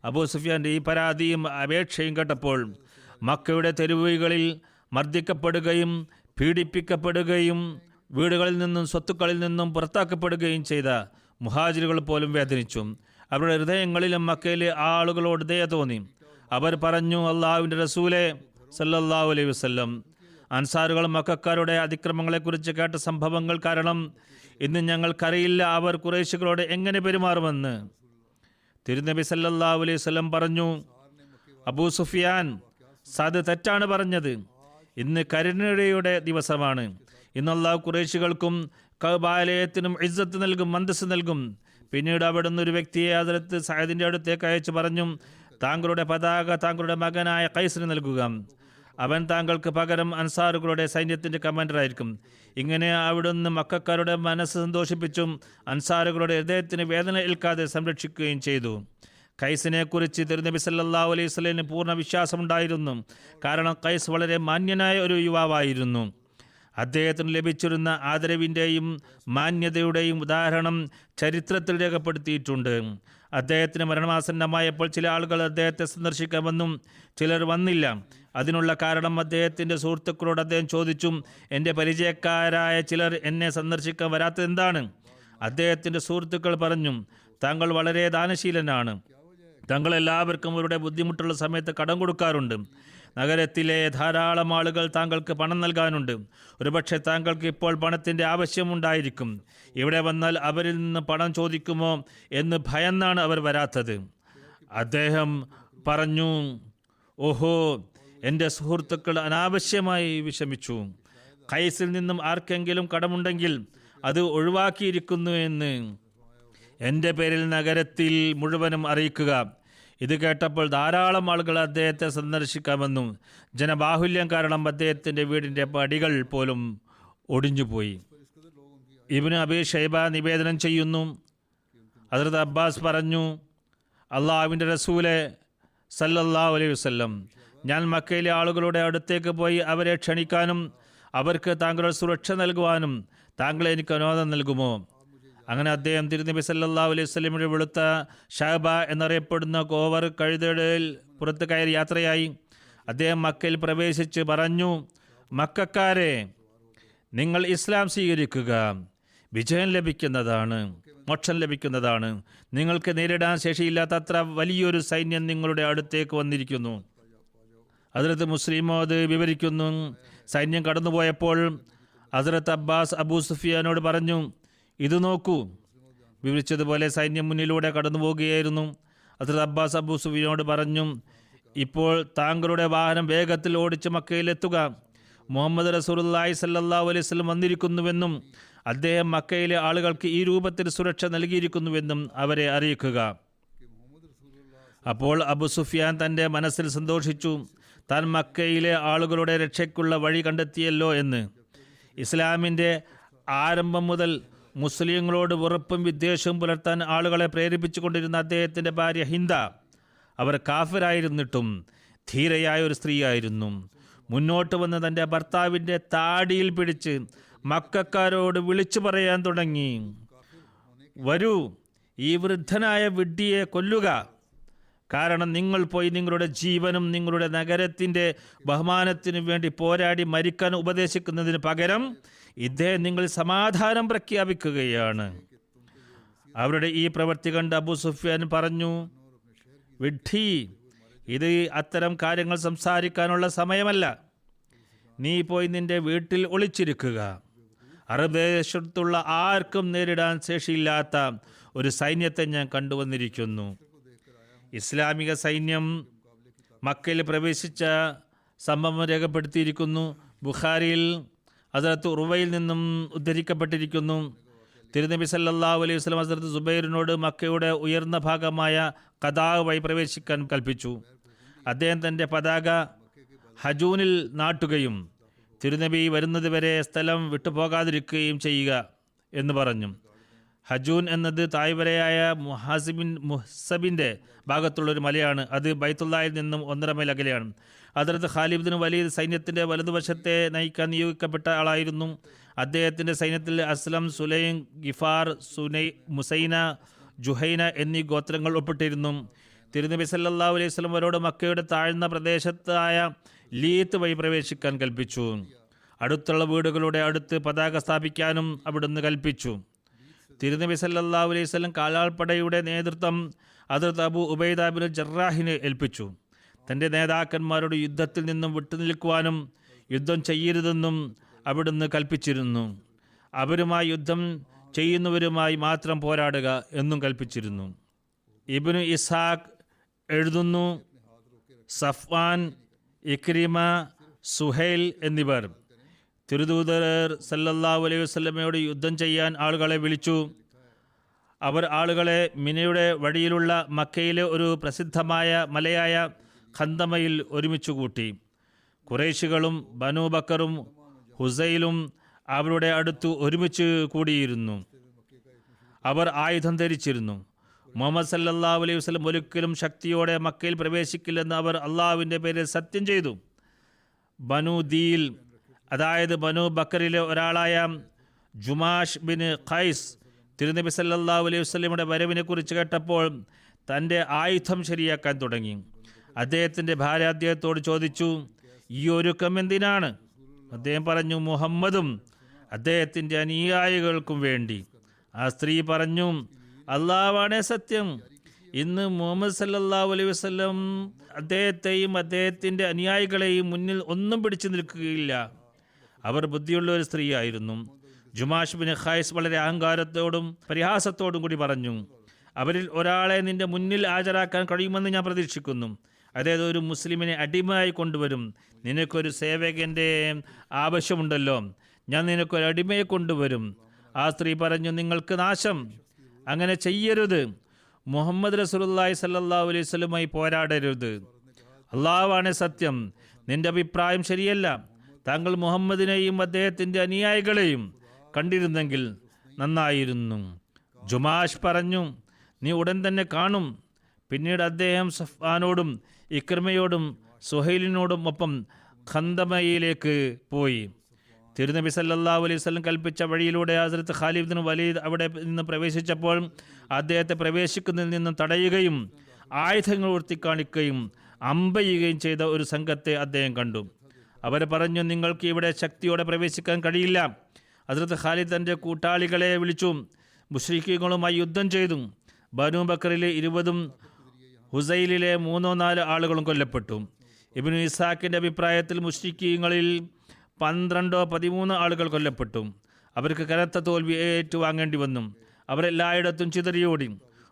അബൂ സുഫിയാൻ്റെ ഈ പരാതിയും അപേക്ഷയും കേട്ടപ്പോൾ മക്കയുടെ തെരുവുകളിൽ മർദ്ദിക്കപ്പെടുകയും പീഡിപ്പിക്കപ്പെടുകയും വീടുകളിൽ നിന്നും സ്വത്തുക്കളിൽ നിന്നും പുറത്താക്കപ്പെടുകയും ചെയ്ത മുഹാജിറുകൾ പോലും വേദനിച്ചു. അവരുടെ ഹൃദയങ്ങളിലും മക്കയിലെ ആളുകളോട് ദയ തോന്നി. അവർ പറഞ്ഞു, അള്ളാഹുവിൻ്റെ റസൂലെ സല്ലല്ലാഹു അലൈഹി വസല്ലം, അൻസാറുകൾ മക്കക്കാരുടെ അതിക്രമങ്ങളെക്കുറിച്ച് കേട്ട സംഭവങ്ങൾ കാരണം ഇന്ന് ഞങ്ങൾക്കറിയില്ല അവർ ഖുറൈശികളോട് എങ്ങനെ പെരുമാറുമെന്ന്. തിരുനബി സല്ലല്ലാഹു അലൈഹി വസല്ലം പറഞ്ഞു, അബൂ സുഫിയാൻ, സഅദ് തെറ്റാണ് പറഞ്ഞത്. ഇന്ന് കരുണയുടെ ദിവസമാണ്. ഇന്ന് അള്ളാഹു ഖുറൈശികൾക്കും കഅബാലയത്തിനും ഇസ്സത്ത് നൽകും, അന്തസ്സ് നൽകും. പിന്നീട് അവിടുന്ന് ഒരു വ്യക്തിയെ ഹദ്റത്ത് സഅദിൻ്റെ അടുത്തേക്ക് അയച്ചു പറഞ്ഞു, താങ്കളുടെ പതാക താങ്കളുടെ മകനായ ഖൈസിന് നൽകുക. അവൻ താങ്കൾക്ക് പകരം അൻസാറുകളുടെ സൈന്യത്തിൻ്റെ കമാൻഡറായിരിക്കും. ഇങ്ങനെ അവിടുന്ന് മക്കക്കാരുടെ മനസ്സ് സന്തോഷിപ്പിച്ചും അൻസാറുകളുടെ ഹൃദയത്തിന് വേദന ഏൽക്കാതെ സംരക്ഷിക്കുകയും ചെയ്തു. ഖൈസിനെ കുറിച്ച് തിരുനബി സല്ലല്ലാഹു അലൈഹി വസല്ലമിന് പൂർണ്ണ വിശ്വാസമുണ്ടായിരുന്നു. കാരണം ഖൈസ് വളരെ മാന്യനായ ഒരു യുവാവായിരുന്നു. അദ്ദേഹത്തിന് ലഭിച്ചിരുന്ന ആദരവിൻ്റെയും മാന്യതയുടെയും ഉദാഹരണം ചരിത്രത്തിൽ രേഖപ്പെടുത്തിയിട്ടുണ്ട്. അദ്ദേഹത്തിന് മരണമാസന്നമായപ്പോൾ ചില ആളുകൾ അദ്ദേഹത്തെ സന്ദർശിക്കാൻ വന്നും ചിലർ വന്നില്ല. അതിനുള്ള കാരണം അദ്ദേഹത്തിൻ്റെ സുഹൃത്തുക്കളോട് അദ്ദേഹം ചോദിച്ചു, എൻ്റെ പരിചയക്കാരായ ചിലർ എന്നെ സന്ദർശിക്കാൻ വരാത്തത് എന്താണ്? അദ്ദേഹത്തിൻ്റെ സുഹൃത്തുക്കൾ പറഞ്ഞു, താങ്കൾ വളരെ ദാനശീലനാണ്. താങ്കൾ എല്ലാവർക്കും അവരുടെ ബുദ്ധിമുട്ടുള്ള സമയത്ത് കടം കൊടുക്കാറുണ്ട്. നഗരത്തിലെ ധാരാളം ആളുകൾ താങ്കൾക്ക് പണം നൽകാനുണ്ട്. ഒരുപക്ഷെ താങ്കൾക്ക് ഇപ്പോൾ പണത്തിൻ്റെ ആവശ്യമുണ്ടായിരിക്കും. ഇവിടെ വന്നാൽ അവരിൽ നിന്ന് പണം ചോദിക്കുമോ എന്ന് ഭയന്നാണ് അവർ വരാത്തത്. അദ്ദേഹം പറഞ്ഞു, ഓഹോ, എൻ്റെ സുഹൃത്തുക്കൾ അനാവശ്യമായി വിഷമിച്ചു. ഖൈസിൽ നിന്നും ആർക്കെങ്കിലും കടമുണ്ടെങ്കിൽ അത് ഒഴിവാക്കിയിരിക്കുന്നു എന്ന് എൻ്റെ പേരിൽ നഗരത്തിൽ മുഴുവനും അറിയിക്കുക. ഇത് കേട്ടപ്പോൾ ധാരാളം ആളുകൾ അദ്ദേഹത്തെ സന്ദർശിക്കാമെന്നു. ജനബാഹുല്യം കാരണം അദ്ദേഹത്തിൻ്റെ വീടിൻ്റെ പടികൾ പോലും ഒടിഞ്ഞുപോയി. ഇബ്നു അബീ ഷൈബ നിവേദനം ചെയ്യുന്നു, ഹദ്റത്ത് അബ്ബാസ് പറഞ്ഞു, അള്ളാഹുവിൻ്റെ റസൂലെ സല്ലല്ലാഹു അലൈഹി വസല്ലം, ഞാൻ മക്കയിലെ ആളുകളുടെ അടുത്തേക്ക് പോയി അവരെ ക്ഷണിക്കാനും അവർക്ക് താങ്കളുടെ സുരക്ഷ നൽകുവാനും താങ്കൾ എനിക്ക് അനുവാദം നൽകുമോ? അങ്ങനെ അദ്ദേഹം തിരുനബി സല്ലല്ലാഹു അലൈഹി വസല്ലമയുടെ വെളുത്ത ഷഹബ എന്നറിയപ്പെടുന്ന കോവർ കഴുതയുടെ പുറത്ത് കയറി യാത്രയായി. അദ്ദേഹം മക്കയിൽ പ്രവേശിച്ച് പറഞ്ഞു, മക്കക്കാരെ, നിങ്ങൾ ഇസ്ലാം സ്വീകരിക്കുക, വിജയം ലഭിക്കുന്നതാണ്. മോക്ഷം ലഭിക്കുന്നതാണ്. നിങ്ങൾക്ക് നേരിടാൻ ശേഷിയില്ലാത്തത്ര വലിയൊരു സൈന്യം നിങ്ങളുടെ അടുത്തേക്ക് വന്നിരിക്കുന്നു. ഹസ്രത്ത് മുസ്ലിം മൗദ് വിവരിക്കുന്നു, സൈന്യം കടന്നുപോയപ്പോൾ ഹസ്രത്ത് അബ്ബാസ് അബൂ സുഫിയാനോട് പറഞ്ഞു, ഇത് നോക്കൂ. വിവരിച്ചതുപോലെ സൈന്യം മുന്നിലൂടെ കടന്നു പോവുകയായിരുന്നു. ഹസ്രത്ത് അബ്ബാസ് അബൂ സുഫിയാനോട് പറഞ്ഞു, ഇപ്പോൾ താങ്കളുടെ വാഹനം വേഗത്തിൽ ഓടിച്ച് മക്കയിലെത്തുക. മുഹമ്മദ് റസൂലുള്ളാഹി സ്വല്ലല്ലാഹു അലൈഹി വസല്ലം വന്നിരിക്കുന്നുവെന്നും അദ്ദേഹം മക്കയിലെ ആളുകൾക്ക് ഈ രൂപത്തിൽ സുരക്ഷ നൽകിയിരിക്കുന്നുവെന്നും അവരെ അറിയിക്കുക. അപ്പോൾ അബു സുഫിയാൻ തൻ്റെ മനസ്സിൽ സന്തോഷിച്ചു, താൻ മക്കയിലെ ആളുകളുടെ രക്ഷയ്ക്കുള്ള വഴി കണ്ടെത്തിയല്ലോ എന്ന്. ഇസ്ലാമിൻ്റെ ആരംഭം മുതൽ മുസ്ലിങ്ങളോട് വെറുപ്പും വിദ്വേഷവും പുലർത്താൻ ആളുകളെ പ്രേരിപ്പിച്ചുകൊണ്ടിരുന്ന അദ്ദേഹത്തിൻ്റെ ഭാര്യ ഹിന്ദ, അവർ കാഫിറായിരുന്നിട്ടും ധീരയായ ഒരു സ്ത്രീയായിരുന്നു. മുന്നോട്ട് വന്ന് തൻ്റെ ഭർത്താവിൻ്റെ താടിയിൽ പിടിച്ച് മക്കക്കാരോട് വിളിച്ചു പറയാൻ തുടങ്ങി, വരൂ, ഈ വൃദ്ധനായ വിഡ്ഢിയെ കൊല്ലുക. കാരണം നിങ്ങൾ പോയി നിങ്ങളുടെ ജീവനും നിങ്ങളുടെ നഗരത്തിൻ്റെ ബഹുമാനത്തിനു വേണ്ടി പോരാടി മരിക്കാൻ ഉപദേശിക്കുന്നതിന് പകരം ഇദ്ദേഹം നിങ്ങൾ സമാധാനം പ്രഖ്യാപിക്കുകയാണ്. അവരുടെ ഈ പ്രവൃത്തി കണ്ട് അബൂ സുഫിയാൻ പറഞ്ഞു, വിഡ്ഢി, ഇത് അത്തരം കാര്യങ്ങൾ സംസാരിക്കാനുള്ള സമയമല്ല. നീ പോയി നിന്റെ വീട്ടിൽ ഒളിച്ചിരിക്കുക. അറബ് ദേശത്തുള്ള ആർക്കും നേരിടാൻ ശേഷിയില്ലാത്ത ഒരു സൈന്യത്തെ ഞാൻ കണ്ടുവന്നിരിക്കുന്നു. ഇസ്ലാമിക സൈന്യം മക്കയിൽ പ്രവേശിച്ച സംഭവം രേഖപ്പെടുത്തിയിരിക്കുന്നു. ബുഖാരിയിൽ ഹസ്രത്ത് ഉർവയിൽ നിന്നും ഉദ്ധരിക്കപ്പെട്ടിരിക്കുന്നു. തിരുനബി സല്ലല്ലാഹു അലൈഹി വസല്ലം ഹസ്രത്ത് സുബൈറിനോട് മക്കയുടെ ഉയർന്ന ഭാഗമായ ഖദാ വഴി പ്രവേശിക്കാൻ കൽപ്പിച്ചു. അദ്ദേഹം തൻ്റെ പതാക ഹജൂനിൽ നാട്ടുകയും തിരുനബി വരുന്നതുവരെ സ്ഥലം വിട്ടുപോകാതിരിക്കുകയും ചെയ്യുക എന്ന് പറഞ്ഞു. ഹജൂൻ എന്നത് തായ്വരയായ മുഹസബിൻ്റെ ഭാഗത്തുള്ളൊരു മലയാണ്. അത് ബൈത്തുള്ളായിൽ നിന്നും 1.5 മൈൽ അകലെയാണ്. ഹദ്റത്ത് ഖാലിദ് ബിൻ വലീദ് സൈന്യത്തിൻ്റെ വലതുവശത്തെ നയിക്കാൻ നിയോഗിക്കപ്പെട്ട ആളായിരുന്നു. അദ്ദേഹത്തിൻ്റെ സൈന്യത്തിൽ അസ്ലം, സുലൈം, ഗിഫാർ, മുസൈന, ജുഹൈന എന്നീ ഗോത്രങ്ങൾ ഉൾപ്പെട്ടിരുന്നു. തിരുനബി സല്ലല്ലാഹു അലൈഹി വസല്ലം അവരോട് മക്കയുടെ താഴ്ന്ന പ്രദേശത്തായ ലീത്ത് വഴി പ്രവേശിക്കാൻ കൽപ്പിച്ചു. അടുത്തുള്ള വീടുകളുടെ അടുത്ത് പതാക സ്ഥാപിക്കാനും അവിടുന്ന് കൽപ്പിച്ചു. തിരുനബി സല്ലല്ലാഹു അലൈഹി വസല്ലം കാലാൾപ്പടയുടെ നേതൃത്വം ഹദ്റത്ത് അബൂ ഉബൈദ ബിൻ ജറാഹിന് ഏൽപ്പിച്ചു. തൻ്റെ നേതാക്കന്മാരോട് യുദ്ധത്തിൽ നിന്നും വിട്ടുനിൽക്കുവാനും യുദ്ധം ചെയ്യരുതെന്നും അവിടുന്ന് കൽപ്പിച്ചിരുന്നു. അവരുമായി യുദ്ധം ചെയ്യുന്നവരുമായി മാത്രം പോരാടുക എന്നും കൽപ്പിച്ചിരുന്നു. ഇബ്നു ഇസ്ഹാഖ് എഴുതുന്നു, സഫ്വാൻ, ഇക്രിമ, സുഹൈൽ എന്നിവർ തിരുദൂതർ സല്ലല്ലാഹു അലൈഹി വസല്ലമയോട് യുദ്ധം ചെയ്യാൻ ആളുകളെ വിളിച്ചു. അവർ ആളുകളെ മിനയുടെ വഴിയിലുള്ള മക്കയിലെ ഒരു പ്രസിദ്ധമായ മലയായ ഖന്തമയിൽ ഒരുമിച്ച് കൂട്ടി. ഖുറൈശികളും ബനൂ ബക്കറും ഹുസൈലും അവരുടെ അടുത്ത് ഒരുമിച്ച് കൂടിയിരുന്നു. അവർ ആയുധം ധരിച്ചിരുന്നു. മുഹമ്മദ് സല്ലല്ലാഹു അലൈഹി വസല്ലം ഒരിക്കലും ശക്തിയോടെ മക്കയിൽ പ്രവേശിക്കില്ലെന്ന് അവർ അള്ളാഹുവിൻ്റെ പേരിൽ സത്യം ചെയ്തു. ബനു ദീൽ, അതായത് ബനു ബക്കറിലെ ഒരാളായ ജുമാഷ് ബിൻ ഖൈസ് തിരുനബി സല്ലല്ലാഹു അലൈഹി വസല്ലമയുടെ വരവിനെ കുറിച്ച് കേട്ടപ്പോൾ തൻ്റെ ആയുധം ശരിയാക്കാൻ തുടങ്ങി. അദ്ദേഹത്തിൻ്റെ ഭാര്യ അദ്ദേഹത്തോട് ചോദിച്ചു, ഈ ഒരുക്കം എന്തിനാണ്? അദ്ദേഹം പറഞ്ഞു, മുഹമ്മദും അദ്ദേഹത്തിൻ്റെ അനുയായികൾക്കും വേണ്ടി. ആ സ്ത്രീ പറഞ്ഞു, അള്ളാഹുവാണേ സത്യം, ഇന്ന് മുഹമ്മദ് സല്ലല്ലാഹു അലൈഹി വസല്ലം അദ്ദേഹത്തെയും അദ്ദേഹത്തിൻ്റെ അനുയായികളെയും മുന്നിൽ ഒന്നും പിടിച്ചു നിൽക്കുകയില്ല. അവർ ബുദ്ധിയുള്ള ഒരു സ്ത്രീയായിരുന്നു. ജുമാഷ് ബിൻ ഖൈസ് വളരെ അഹങ്കാരത്തോടും പരിഹാസത്തോടും കൂടി പറഞ്ഞു, അവരിൽ ഒരാളെ നിന്റെ മുന്നിൽ ഹാജരാക്കാൻ കഴിയുമെന്ന് ഞാൻ പ്രതീക്ഷിക്കുന്നു. അതായത് ഒരു മുസ്ലിമിനെ അടിമയായി കൊണ്ടുവരും. നിനക്കൊരു സേവകൻ്റെ ആവശ്യമുണ്ടല്ലോ, ഞാൻ നിനക്കൊരു അടിമയെ കൊണ്ടുവരും. ആ സ്ത്രീ പറഞ്ഞു, നിങ്ങൾക്ക് നാശം, അങ്ങനെ ചെയ്യരുത്. മുഹമ്മദ് റസൂലുള്ളാഹി സ്വല്ലല്ലാഹു അലൈഹി വസല്ലമയുമായി പോരാടരുത്. അള്ളാഹുവാണ് സത്യം, നിന്റെ അഭിപ്രായം ശരിയല്ല. താങ്കൾ മുഹമ്മദിനെയും അദ്ദേഹത്തിൻ്റെ അനുയായികളെയും കണ്ടിരുന്നെങ്കിൽ നന്നായിരുന്നു. ജുമാഷ് പറഞ്ഞു, നീ ഉടൻ തന്നെ കാണും. പിന്നീട് അദ്ദേഹം സഫ്വാനോടും ഇക്രിമയോടും സുഹൈലിനോടും ഒപ്പം ഖന്തമയിലേക്ക് പോയി. തിരുനബി സല്ലല്ലാഹു അലൈഹി വസല്ലം കൽപ്പിച്ച വഴിയിലൂടെ ഹസ്രത്ത് ഖാലിദ് ബിൻ വലീദ് അവിടെ നിന്ന് പ്രവേശിച്ചപ്പോൾ അദ്ദേഹത്തെ പ്രവേശിക്കുന്നതിൽ നിന്നും തടയുകയും ആയുധങ്ങൾ ഉയർത്തിക്കാണിക്കുകയും അമ്പെയ്യുകയും ചെയ്ത ഒരു സംഘത്തെ അദ്ദേഹം കണ്ടു. അവർ പറഞ്ഞു, നിങ്ങൾക്ക് ഇവിടെ ശക്തിയോടെ പ്രവേശിക്കാൻ കഴിയില്ല. ഹസ്രത്ത് ഖാലിദ് തൻ്റെ കൂട്ടാളികളെ വിളിച്ചു, മുശ്രിക്കുകളുമായി യുദ്ധം ചെയ്തു. ബനു ബക്കറിലെ 20 ഹുസൈലിലെ 3-4 ആളുകളും കൊല്ലപ്പെട്ടു. ഇബ്നു ഇസാഖിൻ്റെ അഭിപ്രായത്തിൽ മുശ്രിക്കുകളിൽ 12-13 ആളുകൾ കൊല്ലപ്പെട്ടു. അവർക്ക് കനത്ത തോൽവി ഏറ്റുവാങ്ങേണ്ടി വന്നു. അവരെല്ലായിടത്തും ചിതറിയോടി.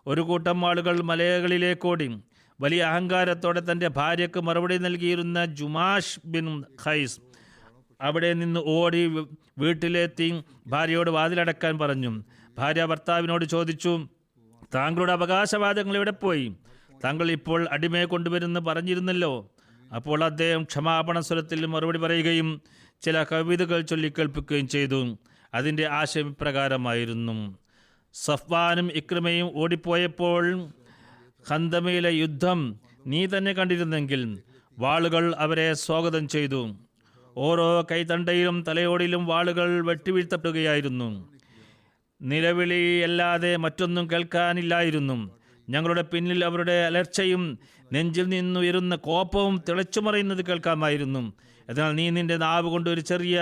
ഒരു കൂട്ടം ആളുകൾ മലകളിലേക്കോടി. വലിയ അഹങ്കാരത്തോടെ തൻ്റെ ഭാര്യയ്ക്ക് മറുപടി നൽകിയിരുന്ന ജുമാഷ് ബിൻ ഖൈസ് അവിടെ നിന്ന് ഓടി വീട്ടിലെത്തി ഭാര്യയോട് വാതിലടക്കാൻ പറഞ്ഞു. ഭാര്യ ഭർത്താവിനോട് ചോദിച്ചു, താങ്കളുടെ അവകാശവാദങ്ങൾ എവിടെ പോയി? താങ്കൾ ഇപ്പോൾ അടിമയെ കൊണ്ടുവരുമെന്ന് പറഞ്ഞിരുന്നല്ലോ. അപ്പോൾ അദ്ദേഹം ക്ഷമാപണ സ്വരത്തിൽ മറുപടി പറയുകയും ചില കവിതകൾ ചൊല്ലിക്കേൾപ്പിക്കുകയും ചെയ്തു. അതിൻ്റെ ആശയം ഇപ്രകാരമായിരുന്നു: സഫ്വാനും ഇക്രിമയും ഓടിപ്പോയപ്പോൾ ഖന്തമിലെ യുദ്ധം നീ തന്നെ കണ്ടിരുന്നെങ്കിൽ വാളുകൾ അവരെ സ്വാഗതം ചെയ്തു. ഓരോ കൈത്തണ്ടയിലും തലയോടിലും വാളുകൾ വെട്ടിവീഴ്ത്തപ്പെടുകയായിരുന്നു. നിലവിളിയല്ലാതെ മറ്റൊന്നും കേൾക്കാനില്ലായിരുന്നു. ഞങ്ങളുടെ പിന്നിൽ അവരുടെ അലർച്ചയും നെഞ്ചിൽ നിന്നുയരുന്ന കോപവും തിളച്ചുമറിയുന്നത് കേൾക്കാമായിരുന്നു. എന്നാൽ നീ നിന്റെ നാവ് കൊണ്ട് ഒരു ചെറിയ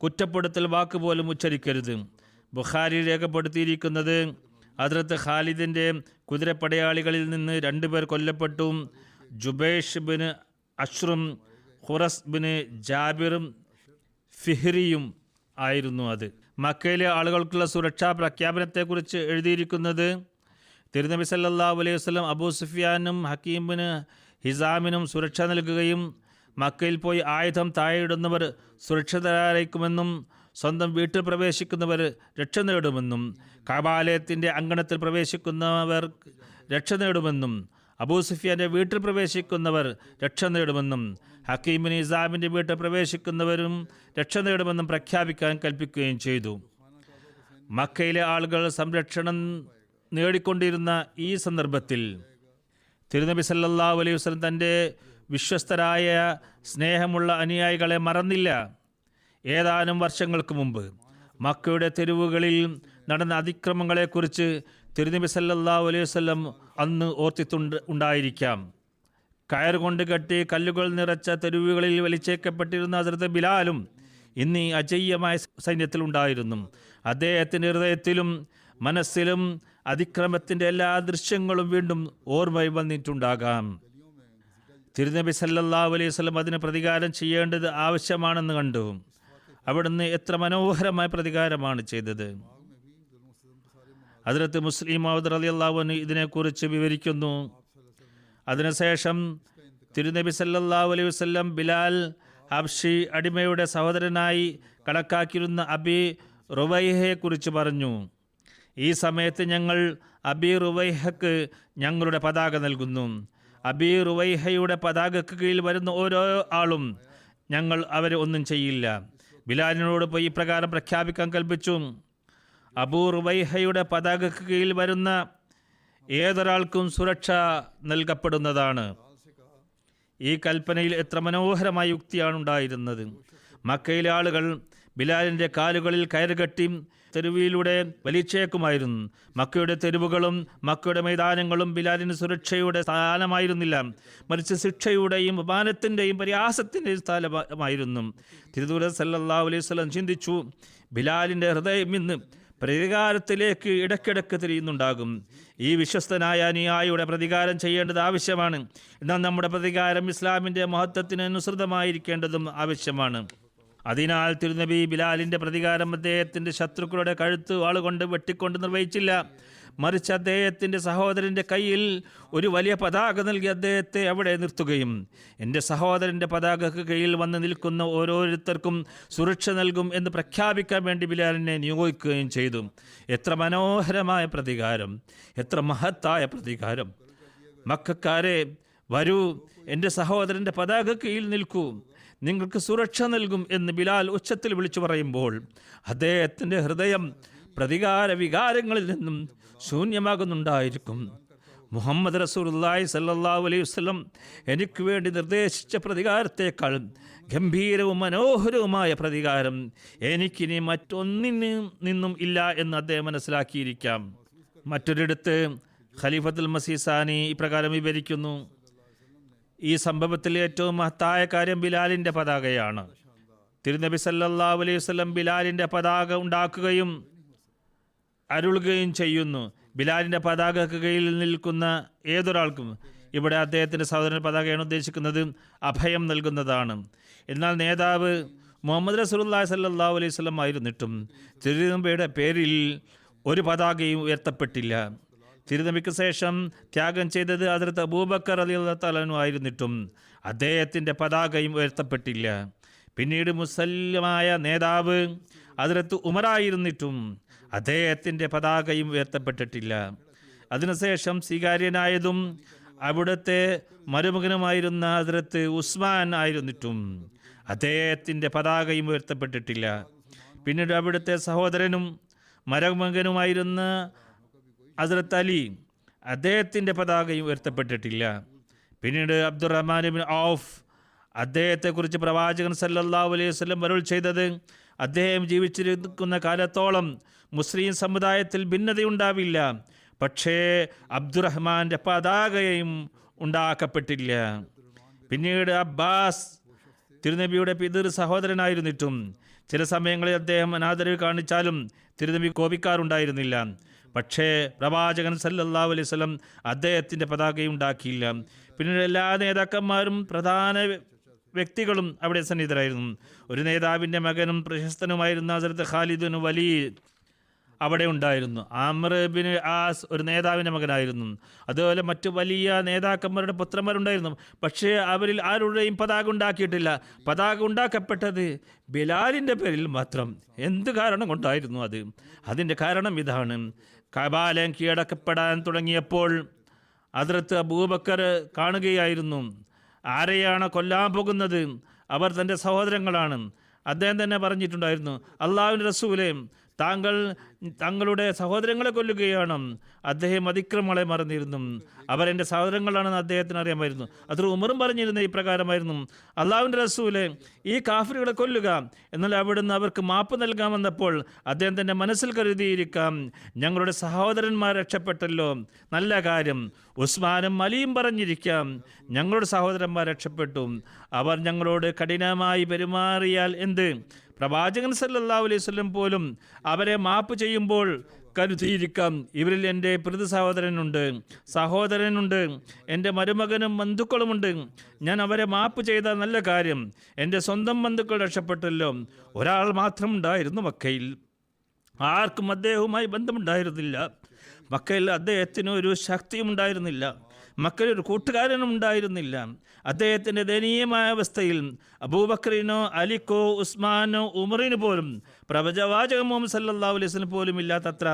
കുറ്റപ്പെടുത്തൽ വാക്ക് പോലും ഉച്ചരിക്കരുത്. ബുഖാരി രേഖപ്പെടുത്തിയിരിക്കുന്നത്, ഹദ്രത്ത് ഖാലിദിൻ്റെ കുതിരപ്പടയാളികളിൽ നിന്ന് 2 പേർ കൊല്ലപ്പെട്ടു. ജുബൈഷ് ബിൻ അഷ്റും ഖുറസ് ബിൻ ജാബിറും ഫിഹ്രിയും ആയിരുന്നു അത്. മക്കയിലെ ആളുകൾക്കുള്ള സുരക്ഷാ പ്രഖ്യാപനത്തെക്കുറിച്ച് എഴുതിയിരിക്കുന്നത്, തിരുനബി സല്ലല്ലാഹു അലൈഹി വസല്ലം അബൂ സുഫിയാനും ഹക്കീം ബിൻ ഹിസാമിനും സുരക്ഷ നൽകുകയും മക്കയിൽ പോയി ആയുധം താഴെയിടുന്നവർ സുരക്ഷിതരായിരിക്കുമെന്നും സ്വന്തം വീട്ടിൽ പ്രവേശിക്കുന്നവർ രക്ഷ നേടുമെന്നും കഅബാലയത്തിൻ്റെ അങ്കണത്തിൽ പ്രവേശിക്കുന്നവർ രക്ഷ നേടുമെന്നും അബൂ സുഫിയാൻ്റെ വീട്ടിൽ പ്രവേശിക്കുന്നവർ രക്ഷ നേടുമെന്നും ഹക്കീം ബിൻ ഹിസാമിൻ്റെ വീട്ടിൽ പ്രവേശിക്കുന്നവരും രക്ഷ നേടുമെന്നും പ്രഖ്യാപിക്കാൻ കൽപ്പിക്കുകയും ചെയ്തു. മക്കയിലെ ആളുകൾ സംരക്ഷണം നേടിക്കൊണ്ടിരുന്ന ഈ സന്ദർഭത്തിൽ തിരുനബി സല്ലല്ലാഹു അലൈഹി വസല്ലം തൻ്റെ വിശ്വസ്തരായ സ്നേഹമുള്ള അനുയായികളെ മറന്നില്ല. ഏതാനും വർഷങ്ങൾക്ക് മുമ്പ് മക്കയുടെ തെരുവുകളിൽ നടന്ന അതിക്രമങ്ങളെക്കുറിച്ച് തിരുനബി സല്ലല്ലാഹു അലൈഹി വസല്ലം അന്ന് ഓർത്തിട്ടുണ്ടായിരിക്കാം. കയറുകൊണ്ട് കെട്ടി കല്ലുകൾ നിറച്ച തെരുവുകളിൽ വലിച്ചേക്കപ്പെട്ടിരുന്ന ഹസ്രത്ത് ബിലാലും ഇന്ന് ഈ അജയ്യമായ സൈന്യത്തിലുണ്ടായിരുന്നു. അദ്ദേഹത്തിൻ്റെ ഹൃദയത്തിലും മനസ്സിലും അതിക്രമത്തിൻ്റെ എല്ലാ ദൃശ്യങ്ങളും വീണ്ടും ഓർമ്മയിൽ വന്നിട്ടുണ്ടാകാം. തിരുനബി സല്ലല്ലാഹു അലൈഹി വസല്ലം അതിന് പ്രതികാരം ചെയ്യേണ്ടത് ആവശ്യമാണെന്ന് കണ്ടു. അവിടുന്ന് എത്ര മനോഹരമായ പ്രതികാരമാണ് ചെയ്തത്. ഹദ്രത്ത് മുസ്ലിം മൗദ് റളിയല്ലാഹു അൻഹു ഇതിനെക്കുറിച്ച് വിവരിക്കുന്നു. അതിനുശേഷം തിരുനബി സല്ലല്ലാഹു അലൈഹി വസല്ലം ബിലാൽ ഹബ്ഷി അടിമയുടെ സഹോദരനായി കണക്കാക്കിയിരുന്ന അബി റുവൈഹയെക്കുറിച്ച് പറഞ്ഞു, ഈ സമയത്ത് ഞങ്ങൾ അബി റുവൈഹക്ക് ഞങ്ങളുടെ പതാക നൽകുന്നു. അബി റുവൈഹയുടെ പതാകക്ക് കീഴിൽ വരുന്ന ഓരോ ആളും ഞങ്ങൾ അവരെ ഒന്നും ചെയ്യില്ല. ബിലാലിനോട് പോയി ഇപ്രകാരം പ്രഖ്യാപിക്കാൻ കൽപ്പിച്ചു, അബൂ റുവൈഹയുടെ പതാകക്ക് കീഴിൽ വരുന്ന ഏതൊരാൾക്കും സുരക്ഷ നൽകപ്പെടുന്നതാണ്. ഈ കൽപ്പനയിൽ എത്ര മനോഹരമായ യുക്തിയാണ് ഉണ്ടായിരുന്നത്. മക്കയിലെ ആളുകൾ ബിലാലിൻ്റെ കാലുകളിൽ കയറുകെട്ടി തെരുവിലൂടെ വലിച്ചേക്കുമായിരുന്നു. മക്കയുടെ തെരുവുകളും മക്കയുടെ മൈതാനങ്ങളും ബിലാലിന് സുരക്ഷയുടെ സ്ഥാനമായിരുന്നില്ല, മറിച്ച് ശിക്ഷയുടെയും അപമാനത്തിൻ്റെയും പരിഹാസത്തിൻ്റെയും സ്ഥലമായിരുന്നു. തിരുദൂതർ സല്ലല്ലാഹു അലൈഹി വസല്ലം ചിന്തിച്ചു, ബിലാലിൻ്റെ ഹൃദയം ഇന്ന് പ്രതികാരത്തിലേക്ക് ഇടയ്ക്കിടയ്ക്ക് തിരിയുന്നുണ്ടാകും. ഈ വിശ്വസ്തനായ അനുയായിയുടെ പ്രതികാരം ചെയ്യേണ്ടത് ആവശ്യമാണ്. എന്നാൽ നമ്മുടെ പ്രതികാരം ഇസ്ലാമിൻ്റെ മഹത്വത്തിന് അനുസൃതമായിരിക്കേണ്ടതും ആവശ്യമാണ്. അതിനാൽ തിരുനബി ബിലാലിൻ്റെ പ്രതികാരം അദ്ദേഹത്തിൻ്റെ ശത്രുക്കളുടെ കഴുത്ത് വാളുകൊണ്ട് വെട്ടിക്കൊണ്ട് നിർവഹിച്ചില്ല, മറിച്ച് അദ്ദേഹത്തിൻ്റെ സഹോദരൻ്റെ കയ്യിൽ ഒരു വലിയ പതാക നൽകി അദ്ദേഹത്തെ അവിടെ നിർത്തുകയും എൻ്റെ സഹോദരൻ്റെ പതാകക്ക് കീഴിൽ വന്ന് നിൽക്കുന്ന ഓരോരുത്തർക്കും സുരക്ഷ നൽകും എന്ന് പ്രഖ്യാപിക്കാൻ വേണ്ടി ബിലാലിനെ നിയോഗിക്കുകയും ചെയ്തു. എത്ര മനോഹരമായ പ്രതികാരം, എത്ര മഹത്തായ പ്രതികാരം! മക്കക്കാരെ, വരൂ, എൻ്റെ സഹോദരൻ്റെ പതാകക്ക് കീഴിൽ നിൽക്കൂ, നിങ്ങൾക്ക് സുരക്ഷ നൽകും എന്ന് ബിലാൽ ഉച്ചത്തിൽ വിളിച്ചു പറയുമ്പോൾ അദ്ദേഹത്തിൻ്റെ ഹൃദയം പ്രതികാര വികാരങ്ങളിൽ നിന്നും ശൂന്യമാകുന്നുണ്ടായിരിക്കും. മുഹമ്മദ് റസൂലുള്ളാഹി സല്ലല്ലാഹു അലൈഹി വസല്ലം എനിക്ക് വേണ്ടി നിർദ്ദേശിച്ച പ്രതികാരത്തേക്കാൾ ഗംഭീരവും മനോഹരവുമായ പ്രതികാരം എനിക്കിനി മറ്റൊന്നിനും നിന്നും ഇല്ല എന്ന് അദ്ദേഹം മനസ്സിലാക്കിയിരിക്കാം. മറ്റൊരിടത്ത് ഖലീഫത്തുൽ മസീഹ് സാനി ഇപ്രകാരം വിവരിക്കുന്നു, ഈ സംഭവത്തിൽ ഏറ്റവും മഹത്തായ കാര്യം ബിലാലിൻ്റെ പതാകയാണ്. തിരുനബി സല്ലല്ലാഹു അലൈഹി വസല്ലം ബിലാലിൻ്റെ പതാക ഉണ്ടാക്കുകയും അരുളുകയും ചെയ്യുന്നു. ബിലാലിൻ്റെ പതാകക്ക് കീഴിൽ നിൽക്കുന്ന ഏതൊരാൾക്കും, ഇവിടെ അദ്ദേഹത്തിൻ്റെ സഹോദരൻ പതാകയാണ് ഉദ്ദേശിക്കുന്നത്, അഭയം നൽകുന്നതാണ്. എന്നാൽ നേതാവ് മുഹമ്മദ് റസൂലുള്ളാഹി സ്വല്ലല്ലാഹു അലൈഹി വസല്ലം ആയിരുന്നിട്ടും തിരുനബിയുടെ പേരിൽ ഒരു പതാകയും ഉയർത്തപ്പെട്ടില്ല. തിരുനബിക്ക് ശേഷം ത്യാഗം ചെയ്തത് ഹദ്റത്ത് അബൂബക്കർ റളിയല്ലാഹു തആല അൻഹു ആയിരുന്നിട്ടും അദ്ദേഹത്തിൻ്റെ പതാകയും ഉയർത്തപ്പെട്ടില്ല. പിന്നീട് മുസല്ലമായ നേതാവ് ഹദ്റത്ത് ഉമറായിരുന്നിട്ടും അദ്ദേഹത്തിൻ്റെ പതാകയും ഉയർത്തപ്പെട്ടിട്ടില്ല. അതിനുശേഷം സ്വീകാര്യനായതും അവിടുത്തെ മരുമകനുമായിരുന്ന ഹദ്റത്ത് ഉസ്മാൻ ആയിരുന്നിട്ടും അദ്ദേഹത്തിൻ്റെ പതാകയും ഉയർത്തപ്പെട്ടിട്ടില്ല. പിന്നീട് അവിടുത്തെ സഹോദരനും മരുമകനുമായിരുന്ന ഹദ്റത്ത് അലി, അദ്ദേഹത്തിൻ്റെ പതാകയും ഉയർത്തപ്പെട്ടിട്ടില്ല. പിന്നീട് അബ്ദുറഹ്മാൻ ഇബ്നു ഔഫ്, അദ്ദേഹത്തെക്കുറിച്ച് പ്രവാചകൻ സല്ലല്ലാഹു അലൈഹി വസല്ലം അരുൾ ചെയ്തത്, അദ്ദേഹം ജീവിച്ചിരിക്കുന്ന കാലത്തോളം മുസ്ലിം സമുദായത്തിൽ ഭിന്നതയുണ്ടാവില്ല, പക്ഷേ അബ്ദുറഹ്മാൻ്റെ പതാകയും ഉണ്ടാക്കപ്പെട്ടില്ല. പിന്നീട് അബ്ബാസ് തിരുനബിയുടെ പിതൃ സഹോദരനായിരുന്നിട്ടും ചില സമയങ്ങളിൽ അദ്ദേഹം അനാദരവ് കാണിച്ചാലും തിരുനബി കോപിക്കാറുണ്ടായിരുന്നില്ല. പക്ഷേ പ്രവാചകൻ സല്ലല്ലാഹു അലൈഹി വസല്ലം അദ്ദേഹത്തിൻ്റെ പതാകയും ഉണ്ടാക്കിയില്ല. പിന്നീട് എല്ലാ നേതാക്കന്മാരും പ്രധാന വ്യക്തികളും അവിടെ സന്നിഹിതരായിരുന്നു. ഒരു നേതാവിൻ്റെ മകനും പ്രശസ്തനുമായിരുന്ന ഹസ്രത്ത് ഖാലിദ് ബിൻ വലീദ് അവിടെ ഉണ്ടായിരുന്നു. ആമർ ബിൻ ആസ് ഒരു നേതാവിൻ്റെ മകനായിരുന്നു. അതുപോലെ മറ്റു വലിയ നേതാക്കന്മാരുടെ പുത്രന്മാരുണ്ടായിരുന്നു. പക്ഷേ അവരിൽ ആരുടെയും പതാക ഉണ്ടാക്കിയിട്ടില്ല. പതാക ഉണ്ടാക്കപ്പെട്ടത് ബിലാലിൻ്റെ പേരിൽ മാത്രം. എന്ത് കാരണം കൊണ്ടായിരുന്നു അത്? അതിൻ്റെ കാരണം ഇതാണ്. കഅബാലയം കീഴടക്കപ്പെടാൻ തുടങ്ങിയപ്പോൾ ഹദ്റത്ത് അബൂബക്കർ കാണുകയായിരുന്നു, ആരെയാണ് കൊല്ലാൻ പോകുന്നത്? അവർ തൻ്റെ സഹോദരങ്ങളാണ്. അദ്ദേഹം തന്നെ പറഞ്ഞിട്ടുണ്ടായിരുന്നു, അള്ളാഹുവിൻ്റെ റസൂലേ, താങ്കൾ തങ്ങളുടെ സഹോദരങ്ങളെ കൊല്ലുകയാണ്. അദ്ദേഹം അതിക്രമങ്ങളെ മറന്നിരുന്നു. അവരെൻ്റെ സഹോദരങ്ങളാണെന്ന് അദ്ദേഹത്തിന് അറിയാമായിരുന്നു. അത് ഉമറും പറഞ്ഞിരുന്ന ഇപ്രകാരമായിരുന്നു, അള്ളാഹുവിൻ്റെ റസൂലെ, ഈ കാഫിറുകളെ കൊല്ലുക, എന്നാൽ അവിടുന്ന് അവർക്ക് മാപ്പ് നൽകാമെന്നപ്പോൾ അദ്ദേഹം തൻ്റെ മനസ്സിൽ കരുതിയിരിക്കാം, ഞങ്ങളുടെ സഹോദരന്മാർ രക്ഷപ്പെട്ടല്ലോ, നല്ല കാര്യം. ഉസ്മാനും അലിയും പറഞ്ഞിരിക്കാം, ഞങ്ങളുടെ സഹോദരന്മാർ രക്ഷപ്പെട്ടു, അവർ ഞങ്ങളോട് കഠിനമായി പെരുമാറിയാൽ എന്ത്? പ്രവാചകൻ സല്ലല്ലാഹു അലൈഹി വസല്ലം പോലും അവരെ മാപ്പ് ചെയ്യുമ്പോൾ കരുതിയിരിക്കാം, ഇവരിൽ എൻ്റെ പ്രതി സഹോദരനുണ്ട്, എൻ്റെ മരുമകനും ബന്ധുക്കളുമുണ്ട്, ഞാൻ അവരെ മാപ്പ് ചെയ്താൽ നല്ല കാര്യം. എൻ്റെ സ്വന്തം ബന്ധുക്കൾ രക്ഷപ്പെട്ടല്ലോ. ഒരാൾ മാത്രം ഉണ്ടായിരുന്നു മക്കയിൽ, ആർക്കും അദ്ദേഹവുമായി ബന്ധമുണ്ടായിരുന്നില്ല. മക്കയിൽ അദ്ദേഹത്തിന് ഒരു ശക്തിയും ഉണ്ടായിരുന്നില്ല. മക്കയിൽ ഒരു കൂട്ടുകാരനും ഉണ്ടായിരുന്നില്ല. അദ്ദേഹത്തിൻ്റെ ദയനീയമായ അവസ്ഥയിൽ അബൂബക്കറിനോ അലിക്കോ ഉസ്മാനോ ഉമറിന് പോലും പ്രവാചകൻ മുഹമ്മദ് സല്ലല്ലാഹു അലൈഹി വസല്ലം പോലും ഇല്ലാത്തത്ര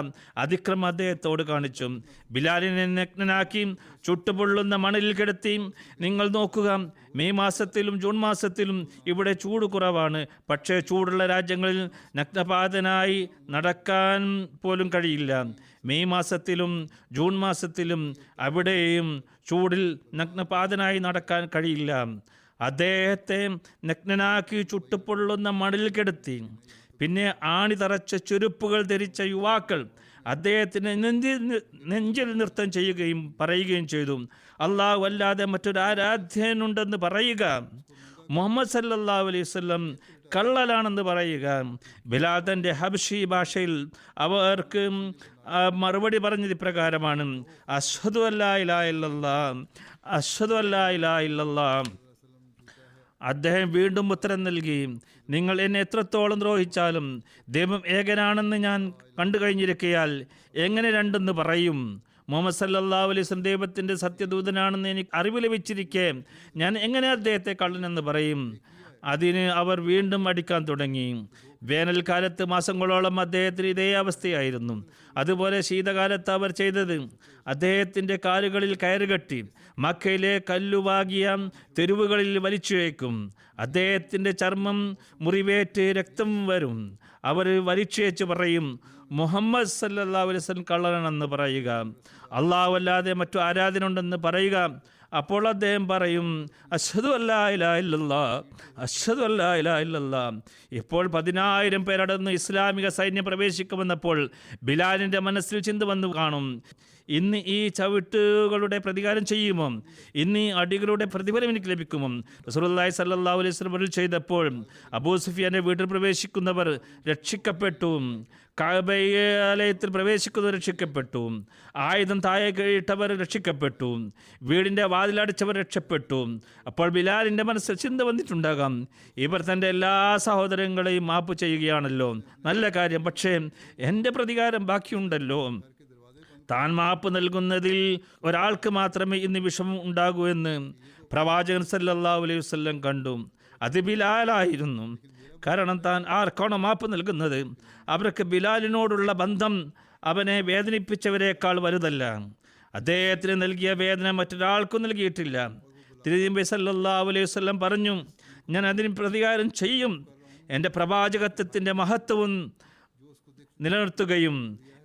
അതിക്രമം അദ്ദേഹത്തോട് കാണിച്ചു. ബിലാലിനെ നഗ്നനാക്കി ചുട്ടുപൊള്ളുന്ന മണലിൽ കിടത്തി. നിങ്ങൾ നോക്കുക, മെയ് മാസത്തിലും ജൂൺ മാസത്തിലും ഇവിടെ ചൂട് കുറവാണ്. പക്ഷേ ചൂടുള്ള രാജ്യങ്ങളിൽ നഗ്നപാതനായി നടക്കാൻ പോലും കഴിയില്ല. മെയ് മാസത്തിലും ജൂൺ മാസത്തിലും അവിടെയും ചൂടിൽ നഗ്നപാതനായി നടക്കാൻ കഴിയില്ല. അദ്ദേഹത്തെ നഗ്നനാക്കി ചുട്ടുപൊള്ളുന്ന മണലിൽ കിടത്തി. പിന്നെ ആണി തറച്ച ചെരുപ്പുകൾ ധരിച്ച യുവാക്കൾ അദ്ദേഹത്തിന് നെഞ്ചിൽ നൃത്തം ചെയ്യുകയും പറയുകയും ചെയ്തു, അള്ളാഹു അല്ലാതെ മറ്റൊരു ആരാധ്യനുണ്ടെന്ന് പറയുക, മുഹമ്മദ് സല്ലല്ലാഹു അലൈഹി വസല്ലം കള്ളലാണെന്ന് പറയുക. ബിലാൽ തൻ്റെ ഹബ്ഷി ഭാഷയിൽ അവർക്ക് മറുപടി പറഞ്ഞത് ഇപ്രകാരമാണ്, അഷ്ഹദു അല്ലാ ഇലാഹ ഇല്ലല്ലാഹ്, അഷ്ഹദു അല്ലാ ഇലാഹ ഇല്ലല്ലാഹ്. അദ്ദേഹം വീണ്ടും ഉത്തരം നൽകി, നിങ്ങൾ എന്നെ എത്രത്തോളം ദ്രോഹിച്ചാലും ദൈവം ഏകനാണെന്ന് ഞാൻ കണ്ടു കഴിഞ്ഞിരിക്കയാൽ എങ്ങനെ രണ്ടെന്ന് പറയും? മുഹമ്മദ് സല്ലല്ലാഹു അലൈഹി വസല്ലം ദൈവത്തിൻ്റെ സത്യദൂതനാണെന്ന് എനിക്ക് അറിവ് ലഭിച്ചിരിക്കെ ഞാൻ എങ്ങനെ അദ്ദേഹത്തെ കള്ളനെന്ന് പറയും? അതിന് അവർ വീണ്ടും അടിക്കാൻ തുടങ്ങി. വേനൽക്കാലത്ത് മാസങ്ങളോളം അദ്ദേഹത്തിന് ഇതേ അവസ്ഥയായിരുന്നു. അതുപോലെ ശീതകാലത്ത് അവർ ചെയ്തത്, അദ്ദേഹത്തിൻ്റെ കാലുകളിൽ കയറുകെട്ടി മക്കയിലെ കല്ലുവാകിയ തെരുവുകളിൽ വലിച്ചു വയ്ക്കും. അദ്ദേഹത്തിൻ്റെ ചർമ്മം മുറിവേറ്റ് രക്തം വരും. അവർ വലിച്ചേച്ച് പറയും, മുഹമ്മദ് സല്ലല്ലാഹു അലൈഹി വസല്ലം കള്ളനാണെന്ന് പറയുക, അല്ലാഹു അല്ലാതെ മറ്റു ആരാധനുണ്ടെന്ന് പറയുക. അപ്പോൾ അദ്ദേഹം പറയും, അഷ്ഹദു അല്ലാ ഇലാഹ ഇല്ലല്ലാഹ്, അഷ്ഹദു അല്ലാ ഇലാഹ ഇല്ലല്ലാഹ്. ഇപ്പോൾ 10,000 പേരടന്ന് ഇസ്ലാമിക സൈന്യം പ്രവേശിക്കുമെന്നപ്പോൾ ബിലാലിൻ്റെ മനസ്സിൽ ചിന്ത വന്നു കാണും, ഇന്ന് ഈ ചവിട്ടുകളുടെ പ്രതികാരം ചെയ്യുമോ? ഇന്ന് ഈ അടികളുടെ പ്രതിഫലം എനിക്ക് ലഭിക്കുമോ? റസൂലുള്ളാഹി സ്വല്ലല്ലാഹു അലൈഹി വസല്ലം ചെയ്തപ്പോൾ അബൂ സുഫിയാന്റെ വീട്ടിൽ പ്രവേശിക്കുന്നവർ രക്ഷിക്കപ്പെട്ടു, കഅബയാലയത്തിൽ പ്രവേശിക്കുന്നവർ രക്ഷിക്കപ്പെട്ടു, ആയുധം താഴെ ഇട്ടവർ രക്ഷിക്കപ്പെട്ടു, വീടിൻ്റെ വാതിലടച്ചവർ രക്ഷപ്പെട്ടു. അപ്പോൾ ബിലാലിൻ്റെ മനസ്സിൽ ചിന്ത വന്നിട്ടുണ്ടാകാം, ഇവർ തൻ്റെ എല്ലാ സഹോദരങ്ങളെയും മാപ്പ് ചെയ്യുകയാണല്ലോ, നല്ല കാര്യം. പക്ഷേ എൻ്റെ പ്രതികാരം ബാക്കിയുണ്ടല്ലോ. താൻ മാപ്പ് നൽകുന്നതിൽ ഒരാൾക്ക് മാത്രമേ ഇന്ന് വിഷമം ഉണ്ടാകൂ എന്ന് പ്രവാചകൻ സല്ലല്ലാഹു അലൈഹി വസല്ലം കണ്ടു. അത് ബിലാലായിരുന്നു. കാരണം താൻ ആർക്കാണോ മാപ്പ് നൽകുന്നത് അവർക്ക് ബിലാലിനോടുള്ള ബന്ധം അവനെ വേദനിപ്പിച്ചവരെക്കാൾ വലുതല്ല. അദ്ദേഹത്തിന് നൽകിയ വേദന മറ്റൊരാൾക്കും നൽകിയിട്ടില്ല. തിരുനബി സല്ലല്ലാഹു അലൈഹി വസല്ലം പറഞ്ഞു, ഞാൻ അതിന് പ്രതികാരം ചെയ്യും. എൻ്റെ പ്രവാചകത്വത്തിൻ്റെ മഹത്വവും നിലനിർത്തുകയും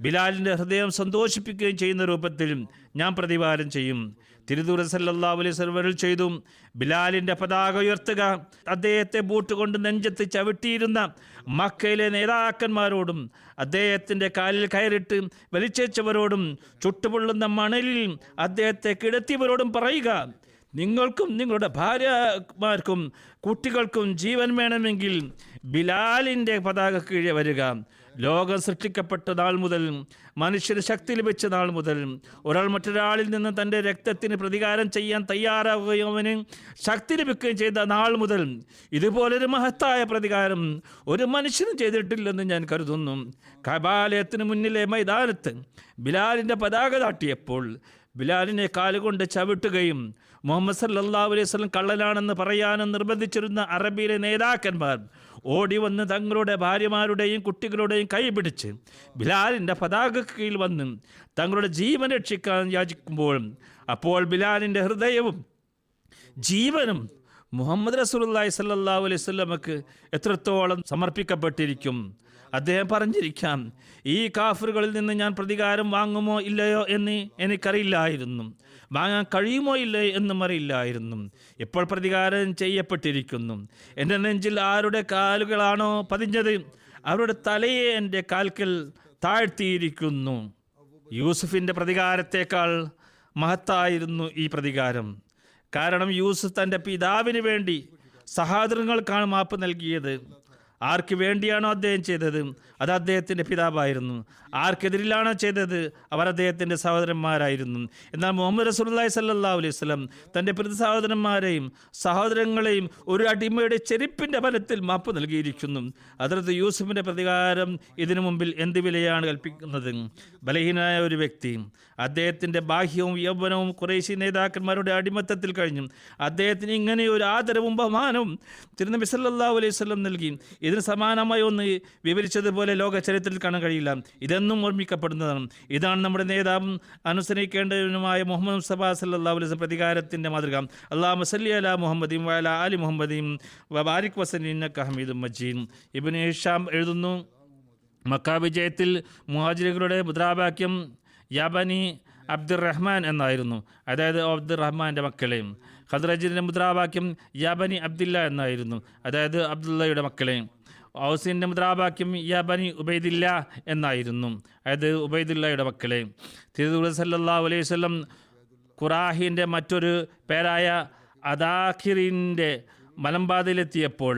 ബിലാലിൻ്റെ ഹൃദയം സന്തോഷിപ്പിക്കുകയും ചെയ്യുന്ന രൂപത്തിൽ ഞാൻ പ്രതികാരം ചെയ്യും. തിരുദൂതൻ സല്ലല്ലാഹു അലൈഹി വസല്ലം ചെയ്തു. ബിലാലിൻ്റെ പതാക ഉയർത്തുക, അദ്ദേഹത്തെ ബൂട്ട് കൊണ്ട് നെഞ്ചത്ത് ചവിട്ടിയിരുന്ന മക്കയിലെ നേതാക്കന്മാരോടും അദ്ദേഹത്തിൻ്റെ കാലിൽ കയറിട്ട് വലിച്ചേച്ചവരോടും ചുട്ടുപൊള്ളുന്ന മണലിൽ അദ്ദേഹത്തെ കിടത്തിയവരോടും പറയുക, നിങ്ങൾക്കും നിങ്ങളുടെ ഭാര്യമാർക്കും കുട്ടികൾക്കും ജീവൻ വേണമെങ്കിൽ ബിലാലിൻ്റെ പതാക കീഴെ വരിക. ലോകം സൃഷ്ടിക്കപ്പെട്ട നാൾ മുതൽ, മനുഷ്യന് ശക്തി ലഭിച്ച നാൾ മുതൽ, ഒരാൾ മറ്റൊരാളിൽ നിന്ന് തൻ്റെ രക്തത്തിന് പ്രതികാരം ചെയ്യാൻ തയ്യാറാവുകയും അവന് ശക്തി ലഭിക്കുകയും ചെയ്ത നാൾ മുതൽ ഇതുപോലൊരു മഹത്തായ പ്രതികാരം ഒരു മനുഷ്യനും ചെയ്തിട്ടില്ലെന്ന് ഞാൻ കരുതുന്നു. കഅബാലയത്തിന് മുന്നിലെ മൈതാനത്ത് ബിലാലിൻ്റെ പതാക താട്ടിയപ്പോൾ ബിലാലിനെ കാലുകൊണ്ട് ചവിട്ടുകയും മുഹമ്മദ് സല്ലല്ലാഹു അലൈഹി വസല്ലം കള്ളനാണെന്ന് പറയാനും നിർബന്ധിച്ചിരുന്ന അറബിയിലെ നേതാക്കന്മാർ ഓടി വന്ന് തങ്ങളുടെ ഭാര്യമാരുടെയും കുട്ടികളുടെയും കൈ പിടിച്ച് ബിലാലിൻ്റെ പതാക കീഴിൽ വന്ന് തങ്ങളുടെ ജീവൻ രക്ഷിക്കാൻ യാചിക്കുമ്പോൾ അപ്പോൾ ബിലാലിൻ്റെ ഹൃദയവും ജീവനും മുഹമ്മദ് റസൂലുള്ളാഹി സ്വല്ലല്ലാഹു അലൈഹി വസല്ലമക്ക് എത്രത്തോളം സമർപ്പിക്കപ്പെട്ടിരിക്കും. അദ്ദേഹം പറഞ്ഞിരിക്കാം, ഈ കാഫിറുകളിൽ നിന്ന് ഞാൻ പ്രതികാരം വാങ്ങുമോ ഇല്ലയോ എന്ന് എനിക്കറിയില്ലായിരുന്നു, വാങ്ങാൻ കഴിയുമോ ഇല്ലയോ എന്നും അറിയില്ലായിരുന്നു. ഇപ്പോൾ പ്രതികാരം ചെയ്യപ്പെട്ടിരിക്കുന്നു. എൻ്റെ നെഞ്ചിൽ ആരുടെ കാലുകളാണോ പതിഞ്ഞത് അവരുടെ തലയെ എൻ്റെ കാൽക്കൽ താഴ്ത്തിയിരിക്കുന്നു. യൂസുഫിൻ്റെ പ്രതികാരത്തേക്കാൾ മഹത്തായിരുന്നു ഈ പ്രതികാരം. കാരണം യൂസുഫ് തൻ്റെ പിതാവിന് വേണ്ടി സഹോദരങ്ങൾക്കാണ് മാപ്പ് നൽകിയത്. ആർക്ക് വേണ്ടിയാണോ അദ്ദേഹം ചെയ്തത് അത് അദ്ദേഹത്തിൻ്റെ പിതാവായിരുന്നു. ആർക്കെതിരിലാണോ ചെയ്തത് അവർ അദ്ദേഹത്തിൻ്റെ സഹോദരന്മാരായിരുന്നു. എന്നാൽ മുഹമ്മദ് റസൂലുള്ളാഹി സ്വല്ലല്ലാഹു അലൈഹി വസല്ലം തൻ്റെ പ്രതി സഹോദരന്മാരെയും സഹോദരങ്ങളെയും ഒരു അടിമയുടെ ചെരുപ്പിൻ്റെ ബലത്തിൽ മാപ്പ് നൽകിയിരിക്കുന്നു. ഹദ്റത്ത് യൂസുഫിൻ്റെ പ്രതികാരം ഇതിനു മുമ്പിൽ എന്ത് വിലയാണ് കൽപ്പിക്കുന്നത്? ബലഹീനായ ഒരു വ്യക്തി, അദ്ദേഹത്തിൻ്റെ ബാഹ്യവും യൗവനവും ഖുറൈശി നേതാക്കന്മാരുടെ അടിമത്തത്തിൽ കഴിഞ്ഞു. അദ്ദേഹത്തിന് ഇങ്ങനെ ഒരു ആദരവും ബഹുമാനവും തിരുനബി സല്ലല്ലാഹു അലൈഹി വസല്ലം നൽകി. ഇതിന് സമാനമായി ഒന്ന് വിവരിച്ചതുപോലെ ലോക ചരിത്രത്തിൽ കാണാൻ കഴിയില്ല. ഇതെന്നും ഓർമ്മിക്കപ്പെടുന്നതാണ്. ഇതാണ് നമ്മുടെ നേതാവും അനുസരിക്കേണ്ടവനുമായ മുഹമ്മദ് മുസ്തഫ സല്ലല്ലാഹു അലൈഹി വസല്ലം പ്രതികാരത്തിൻ്റെ മാതൃക. അല്ലാഹുമ്മ സല്ലി അലാ മുഹമ്മദിൻ വഅലാ ആലി മുഹമ്മദിൻ വബാരിക് വസല്ലം ഇന്നക ഹമീദും മജീദ്. ഇബ്നു ഹിഷാം എഴുതുന്നു, മക്ക വിജയത്തിൽ മുഹാജിറുകളുടെ മുദ്രാവാക്യം യാബനി അബ്ദുറഹ്മാൻ എന്നായിരുന്നു, അതായത് അബ്ദുറഹ്മാൻ്റെ മക്കളെയും. ഖദ്റജിൻ്റെ മുദ്രാവാക്യം യാബനി അബ്ദില്ല എന്നായിരുന്നു, അതായത് അബ്ദുള്ളയുടെ മക്കളെയും. ഔസിൻ്റെ മുദ്രാവാക്യം യാബനി ഉബൈദില്ല എന്നായിരുന്നു, അതായത് ഉബൈദുല്ലയുടെ മക്കളെ. തിരുദൂതൻ സല്ലല്ലാഹു അലൈഹി വസല്ലം ഖുറാഹിൻ്റെ മറ്റൊരു പേരായ അദാഖിറിൻ്റെ മലമ്പാതയിലെത്തിയപ്പോൾ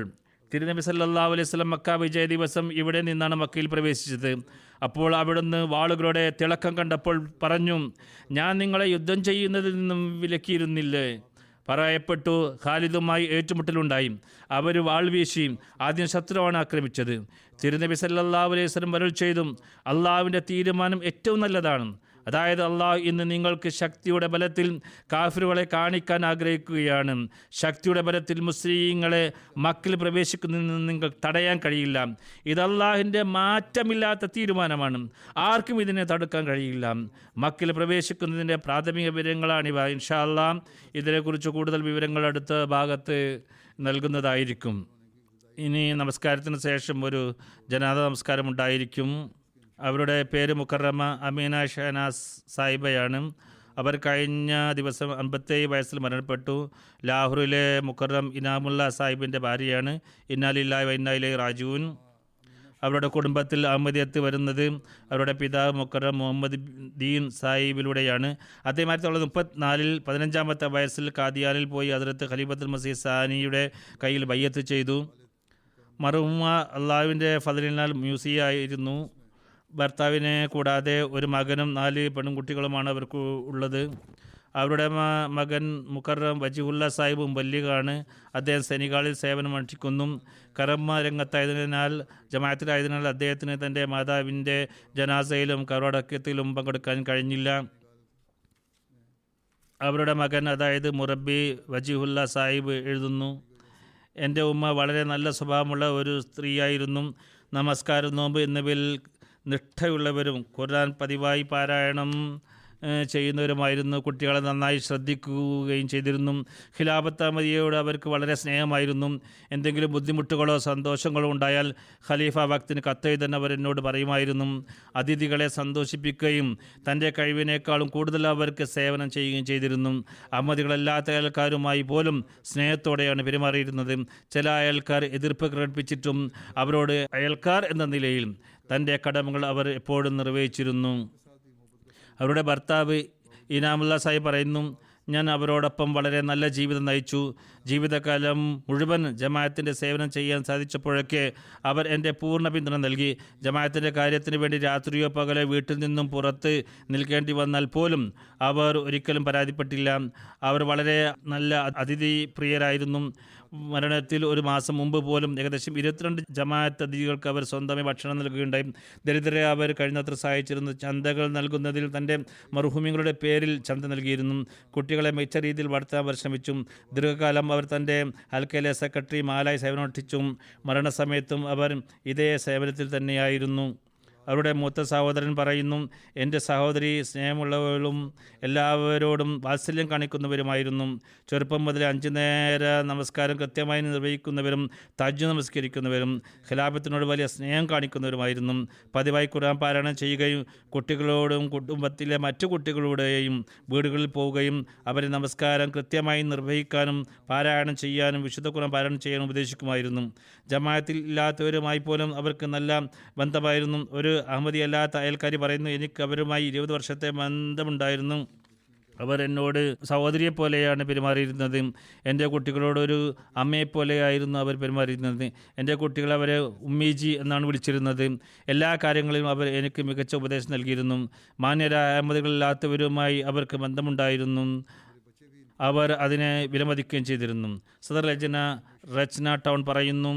തിരുനബി സല്ലല്ലാഹു അലൈഹി വസല്ലം മക്ക വിജയ ദിവസം ഇവിടെ നിന്നാണ് മക്കയിൽ പ്രവേശിച്ചത്. അപ്പോൾ അവിടുന്ന് വാളുകളുടെ തിളക്കം കണ്ടപ്പോൾ പറഞ്ഞു, ഞാൻ നിങ്ങളെ യുദ്ധം ചെയ്യുന്നതിൽ നിന്നും വിലക്കിയിരുന്നില്ലേ? പറയപ്പെട്ടു. ഖാലിദുമായി ഏറ്റുമുട്ടലുണ്ടായി. അവർ വാൾ വീശി. ആദ്യം ശത്രുവാണ് ആക്രമിച്ചത്. തിരുനബി സല്ലല്ലാഹു അലൈഹി വസല്ലം അരുൾ ചെയ്തു, അള്ളാഹുവിൻ്റെ തീരുമാനം ഏറ്റവും നല്ലതാണ്. അതായത് അള്ളാഹു ഇന്ന് നിങ്ങൾക്ക് ശക്തിയുടെ ബലത്തിൽ കാഫിറുകളെ കാണിക്കാൻ ആഗ്രഹിക്കുകയാണ്. ശക്തിയുടെ ബലത്തിൽ മുസ്ലിങ്ങളെ മക്കയിൽ പ്രവേശിക്കുന്നതിൽ നിങ്ങൾക്ക് തടയാൻ കഴിയില്ല. ഇത് അള്ളാഹിൻ്റെ മാറ്റമില്ലാത്ത തീരുമാനമാണ്. ആർക്കും ഇതിനെ തടുക്കാൻ കഴിയില്ല. മക്കയിൽ പ്രവേശിക്കുന്നതിൻ്റെ പ്രാഥമിക വിവരങ്ങളാണിവ. ഇൻഷാ അല്ലാഹ് ഇതിനെക്കുറിച്ച് കൂടുതൽ വിവരങ്ങൾ അടുത്ത ഭാഗത്ത് നൽകുന്നതായിരിക്കും. ഇനി നമസ്കാരത്തിന് ശേഷം ഒരു ജനാദ നമസ്കാരം ഉണ്ടായിരിക്കും. അവരുടെ പേര് മുക്കറമ അമീന ഷഹനാസ് സാഹിബയാണ്. അവർ കഴിഞ്ഞ ദിവസം 57 വയസ്സിൽ മരണപ്പെട്ടു. ലാഹോറിലെ മുക്കറം ഇനാമുല്ല സാഹിബിൻ്റെ ഭാര്യയാണ്. ഇന്നാ ലില്ലാഹി വ ഇന്നാ ഇലൈഹി റാജിഊൻ. അവരുടെ കുടുംബത്തിൽ അഹമ്മദിയത്ത് വരുന്നത് അവരുടെ പിതാവ് മുക്കറം മുഹമ്മദ് ദീൻ സാഹിബിലൂടെയാണ്. അദ്ദേഹം 1934 15-ാമത്തെ വയസ്സിൽ കാദിയാനിൽ പോയി ഹദ്റത്ത് ഖലീഫത്തുൽ മസീഹ് സാനിയുടെ കയ്യിൽ ബയ്യത്ത് ചെയ്തു. മർഹൂമ അള്ളാഹുവിൻ്റെ ഫദ്ലിനാൽ മ്യൂസിയായിരുന്നു. ഭർത്താവിനെ കൂടാതെ ഒരു മകനും 4 പെൺകുട്ടികളുമാണ് അവർക്ക് ഉള്ളത്. അവരുടെ മകൻ മുക്കറം വജിഹുല്ല സാഹിബ് മുബല്ലിഗാണ്. അദ്ദേഹം സെനിഗാളിൽ സേവനമനുഷ്ഠിക്കുന്നു. കർമ്മ രംഗത്തായതിനാൽ ജമാഅത്തിലായതിനാൽ അദ്ദേഹത്തിന് തൻ്റെ മാതാവിൻ്റെ ജനാസയിലും കബറടക്കത്തിലും പങ്കെടുക്കാൻ കഴിഞ്ഞില്ല. അവരുടെ മകൻ അതായത് മുറബി വജിഹുല്ല സാഹിബ് എഴുതുന്നു, എൻ്റെ ഉമ്മ വളരെ നല്ല സ്വഭാവമുള്ള ഒരു സ്ത്രീയായിരുന്നു. നമസ്കാരം, നോമ്പ് എന്നിവയിൽ നിഷ്ഠയുള്ളവരും ഖുർആൻ പതിവായി പാരായണം ചെയ്യുന്നവരുമായിരുന്നു. കുട്ടികളെ നന്നായി ശ്രദ്ധിക്കുകയും ചെയ്തിരുന്നു. ഖിലാഫത്ത് അഹമ്മദിയയോട് അവർക്ക് വളരെ സ്നേഹമായിരുന്നു. എന്തെങ്കിലും ബുദ്ധിമുട്ടുകളോ സന്തോഷങ്ങളോ ഉണ്ടായാൽ ഖലീഫ വക്തിന് കത്തെഴുതാൻ അവർ എന്നോട് പറയുമായിരുന്നു. അതിഥികളെ സന്തോഷിപ്പിക്കുകയും തൻ്റെ കഴിവിനേക്കാളും കൂടുതൽ അവർക്ക് സേവനം ചെയ്യുകയും ചെയ്തിരുന്നു. അഹമ്മദികളല്ലാത്ത അയൽക്കാരുമായി പോലും സ്നേഹത്തോടെയാണ് പെരുമാറിയിരുന്നത്. ചില അയൽക്കാർ എതിർപ്പ് പ്രകടിപ്പിച്ചിട്ടും അവരോട് അയൽക്കാർ എന്ന നിലയിൽ തൻ്റെ കടമകൾ അവർ എപ്പോഴും നിർവഹിച്ചിരുന്നു. അവരുടെ ഭർത്താവ് ഇനാമുല്ല സാഹിബ് പറയുന്നു, ഞാൻ അവരോടൊപ്പം വളരെ നല്ല ജീവിതം നയിച്ചു. ജീവിതകാലം മുഴുവൻ ജമാഅത്തിൻ്റെ സേവനം ചെയ്യാൻ സാധിച്ചപ്പോഴൊക്കെ അവർ എൻ്റെ പൂർണ്ണ പിന്തുണ നൽകി. ജമാഅത്തിൻ്റെ കാര്യത്തിന് വേണ്ടി രാത്രിയോ പകലോ വീട്ടിൽ നിന്നും പുറത്ത് നിൽക്കേണ്ടി വന്നാൽ പോലും അവർ ഒരിക്കലും പരാതിപ്പെട്ടില്ല. അവർ വളരെ നല്ല അതിഥി പ്രിയരായിരുന്നു. മരണത്തിൽ ഒരു മാസം മുമ്പ് പോലും ഏകദേശം 22 ജമാഅത്ത് അതിഥികൾക്ക് അവർ സ്വന്തമായി ഭക്ഷണം നൽകുകയുണ്ടായി. ദരിദ്രരെ അവർ കഴിയുന്നത്ര സഹായിച്ചിരുന്നു. ചന്തകൾ നൽകുന്നതിൽ തൻ്റെ മർഹൂമിങ്ങളുടെ പേരിൽ ചന്ത നൽകിയിരുന്നു. കുട്ടികളെ മികച്ച രീതിയിൽ വളർത്താൻ അവർ ശ്രമിച്ചു. ദീർഘകാലം അവർ തൻ്റെ ഹൽക്കയിലെ സെക്രട്ടറി മാലായി സേവനമനുഷ്ഠിച്ചു. മരണസമയത്തും അവർ ഇതേ സേവനത്തിൽ തന്നെയായിരുന്നു. അവരുടെ മൂത്ത സഹോദരൻ പറയുന്നു, എൻ്റെ സഹോദരി സ്നേഹമുള്ളവരും എല്ലാവരോടും വാത്സല്യം കാണിക്കുന്നവരുമായിരുന്നു. ചെറുപ്പം മുതൽ 5 നേര നമസ്കാരം കൃത്യമായി നിർവഹിക്കുന്നവരും തഹജ്ജുദ് നമസ്കരിക്കുന്നവരും ഖിലാഫത്തിനോട് വലിയ സ്നേഹം കാണിക്കുന്നവരുമായിരുന്നു. പതിവായി ഖുർആൻ പാരായണം ചെയ്യുകയും കുട്ടികളോടും കുടുംബത്തിലെ മറ്റു കുട്ടികളുടെയും വീടുകളിൽ പോവുകയും അവരെ നമസ്കാരം കൃത്യമായി നിർവഹിക്കാനും പാരായണം ചെയ്യാനും വിശുദ്ധ ഖുർആൻ പാരായണം ചെയ്യാനും ഉപദേശിക്കുമായിരുന്നു. ജമാഅത്തിൽ ഇല്ലാത്തവരുമായി പോലും അവർക്ക് നല്ല ബന്ധമായിരുന്നു. ഒരു അഹമ്മദി അല്ലാത്ത അയൽക്കാരി പറയുന്നു, എനിക്ക് അവരുമായി 20 വർഷത്തെ ബന്ധമുണ്ടായിരുന്നു. അവർ എന്നോട് സഹോദരിയെ പോലെയാണ് പെരുമാറിയിരുന്നത്. എൻ്റെ കുട്ടികളോടൊരു അമ്മയെപ്പോലെയായിരുന്നു അവർ പെരുമാറിയിരുന്നത്. എൻ്റെ കുട്ടികൾ അവരെ ഉമ്മീജി എന്നാണ് വിളിച്ചിരുന്നത്. എല്ലാ കാര്യങ്ങളിലും അവർ എനിക്ക് മികച്ച ഉപദേശം നൽകിയിരുന്നു. മാന്യരായ അഹമ്മദികളില്ലാത്തവരുമായി അവർക്ക് ബന്ധമുണ്ടായിരുന്നു. അവർ അതിനെ വിലമതിക്കുകയും ചെയ്തിരുന്നു. സദർ റച്ന ടൗൺ പറയുന്നു,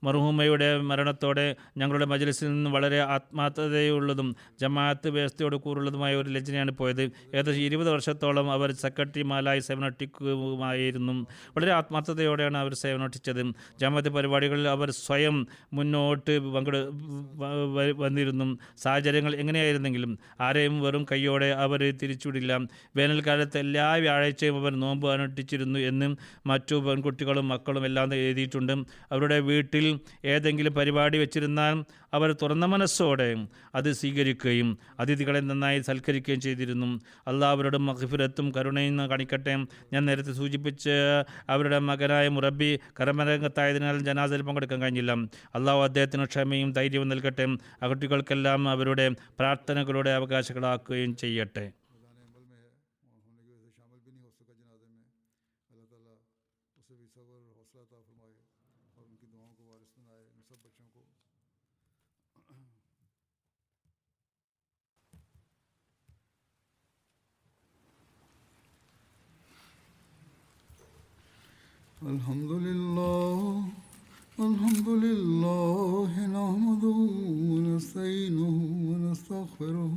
മർഹൂമയുടെ മരണത്തോടെ ഞങ്ങളുടെ മജ്ലിസിൽ നിന്ന് വളരെ ആത്മാർത്ഥതയുള്ളതും ജമാഅത്ത് വ്യവസ്ഥയോട് കൂറുള്ളതുമായ ഒരു ലജ്നയാണ് പോയത്. ഏകദേശം 20 വർഷത്തോളം അവർ സെക്രട്ടറിമാരായി സേവനമനുഷ്ഠിക്കുമായിരുന്നു. വളരെ ആത്മാർത്ഥതയോടെയാണ് അവർ സേവനമനുഷ്ഠിച്ചത്. ജമാഅത്ത് പരിപാടികളിൽ അവർ സ്വയം മുന്നോട്ട് വന്നിരുന്നു. സാഹചര്യങ്ങൾ എങ്ങനെയായിരുന്നെങ്കിലും ആരെയും വെറും കൈയോടെ അവർ തിരിച്ചുവിടില്ല. വേനൽക്കാലത്ത് എല്ലാ വ്യാഴാഴ്ചയും അവർ നോമ്പ് അനുഷ്ഠിച്ചിരുന്നു എന്നും മറ്റു പെൺകുട്ടികളും മക്കളും എല്ലാം എഴുതിയിട്ടുണ്ട്. അവരുടെ വീട്ടിൽ ഏതെങ്കിലും പരിപാടി വെച്ചിരുന്നാൽ അവർ തുറന്ന മനസ്സോടെ അത് സ്വീകരിക്കുകയും അതിഥികളെ നന്നായി സൽക്കരിക്കുകയും ചെയ്തിരുന്നു. അള്ളാഹ് അവരുടെ മഗ്ഫിറത്തും കരുണയും കാണിക്കട്ടെ. ഞാൻ നേരത്തെ സൂചിപ്പിച്ച അവരുടെ മകനായ മുറബി കർമ്മരംഗത്തായതിനാൽ ജനാസയിൽ പങ്കെടുക്കാൻ കഴിഞ്ഞില്ല. അള്ളാഹു അദ്ദേഹത്തിന് ക്ഷമയും ധൈര്യവും നൽകട്ടെ. ആ കുട്ടികൾക്കെല്ലാം അവരുടെ പ്രാർത്ഥനകളുടെ അവകാശങ്ങളാക്കുകയും ചെയ്യട്ടെ. الحمد لله نحمده ونستعينه ونستغفره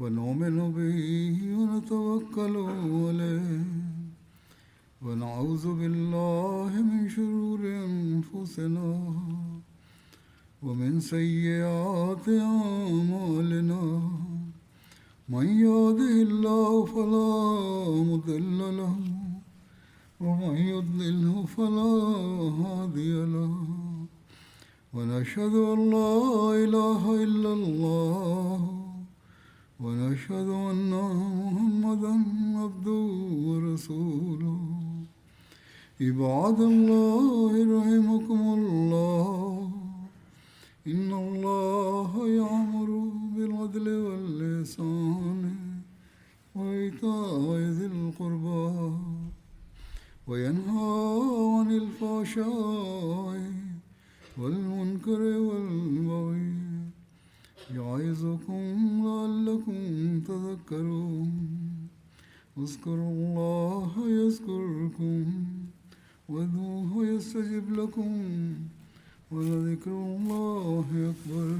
ونؤمن به ونتوكل عليه ونعوذ بالله من شرور أنفسنا ومن سيئات أعمالنا من يهده الله فلا مضل له ومن يضلله فلا هادي له ونشهد أن لا إله إلا الله ونشهد أن محمدا عبده ورسوله عباد الله رحمكم الله إن الله يأمر بالعدل والإحسان وإيتاء ذي القربى وينهى عن الفحشاء والمنكر والبغي يعظكم لعلكم تذكرون اذكروا الله يذكركم وادعوه يستجب لكم ولذكر الله أكبر.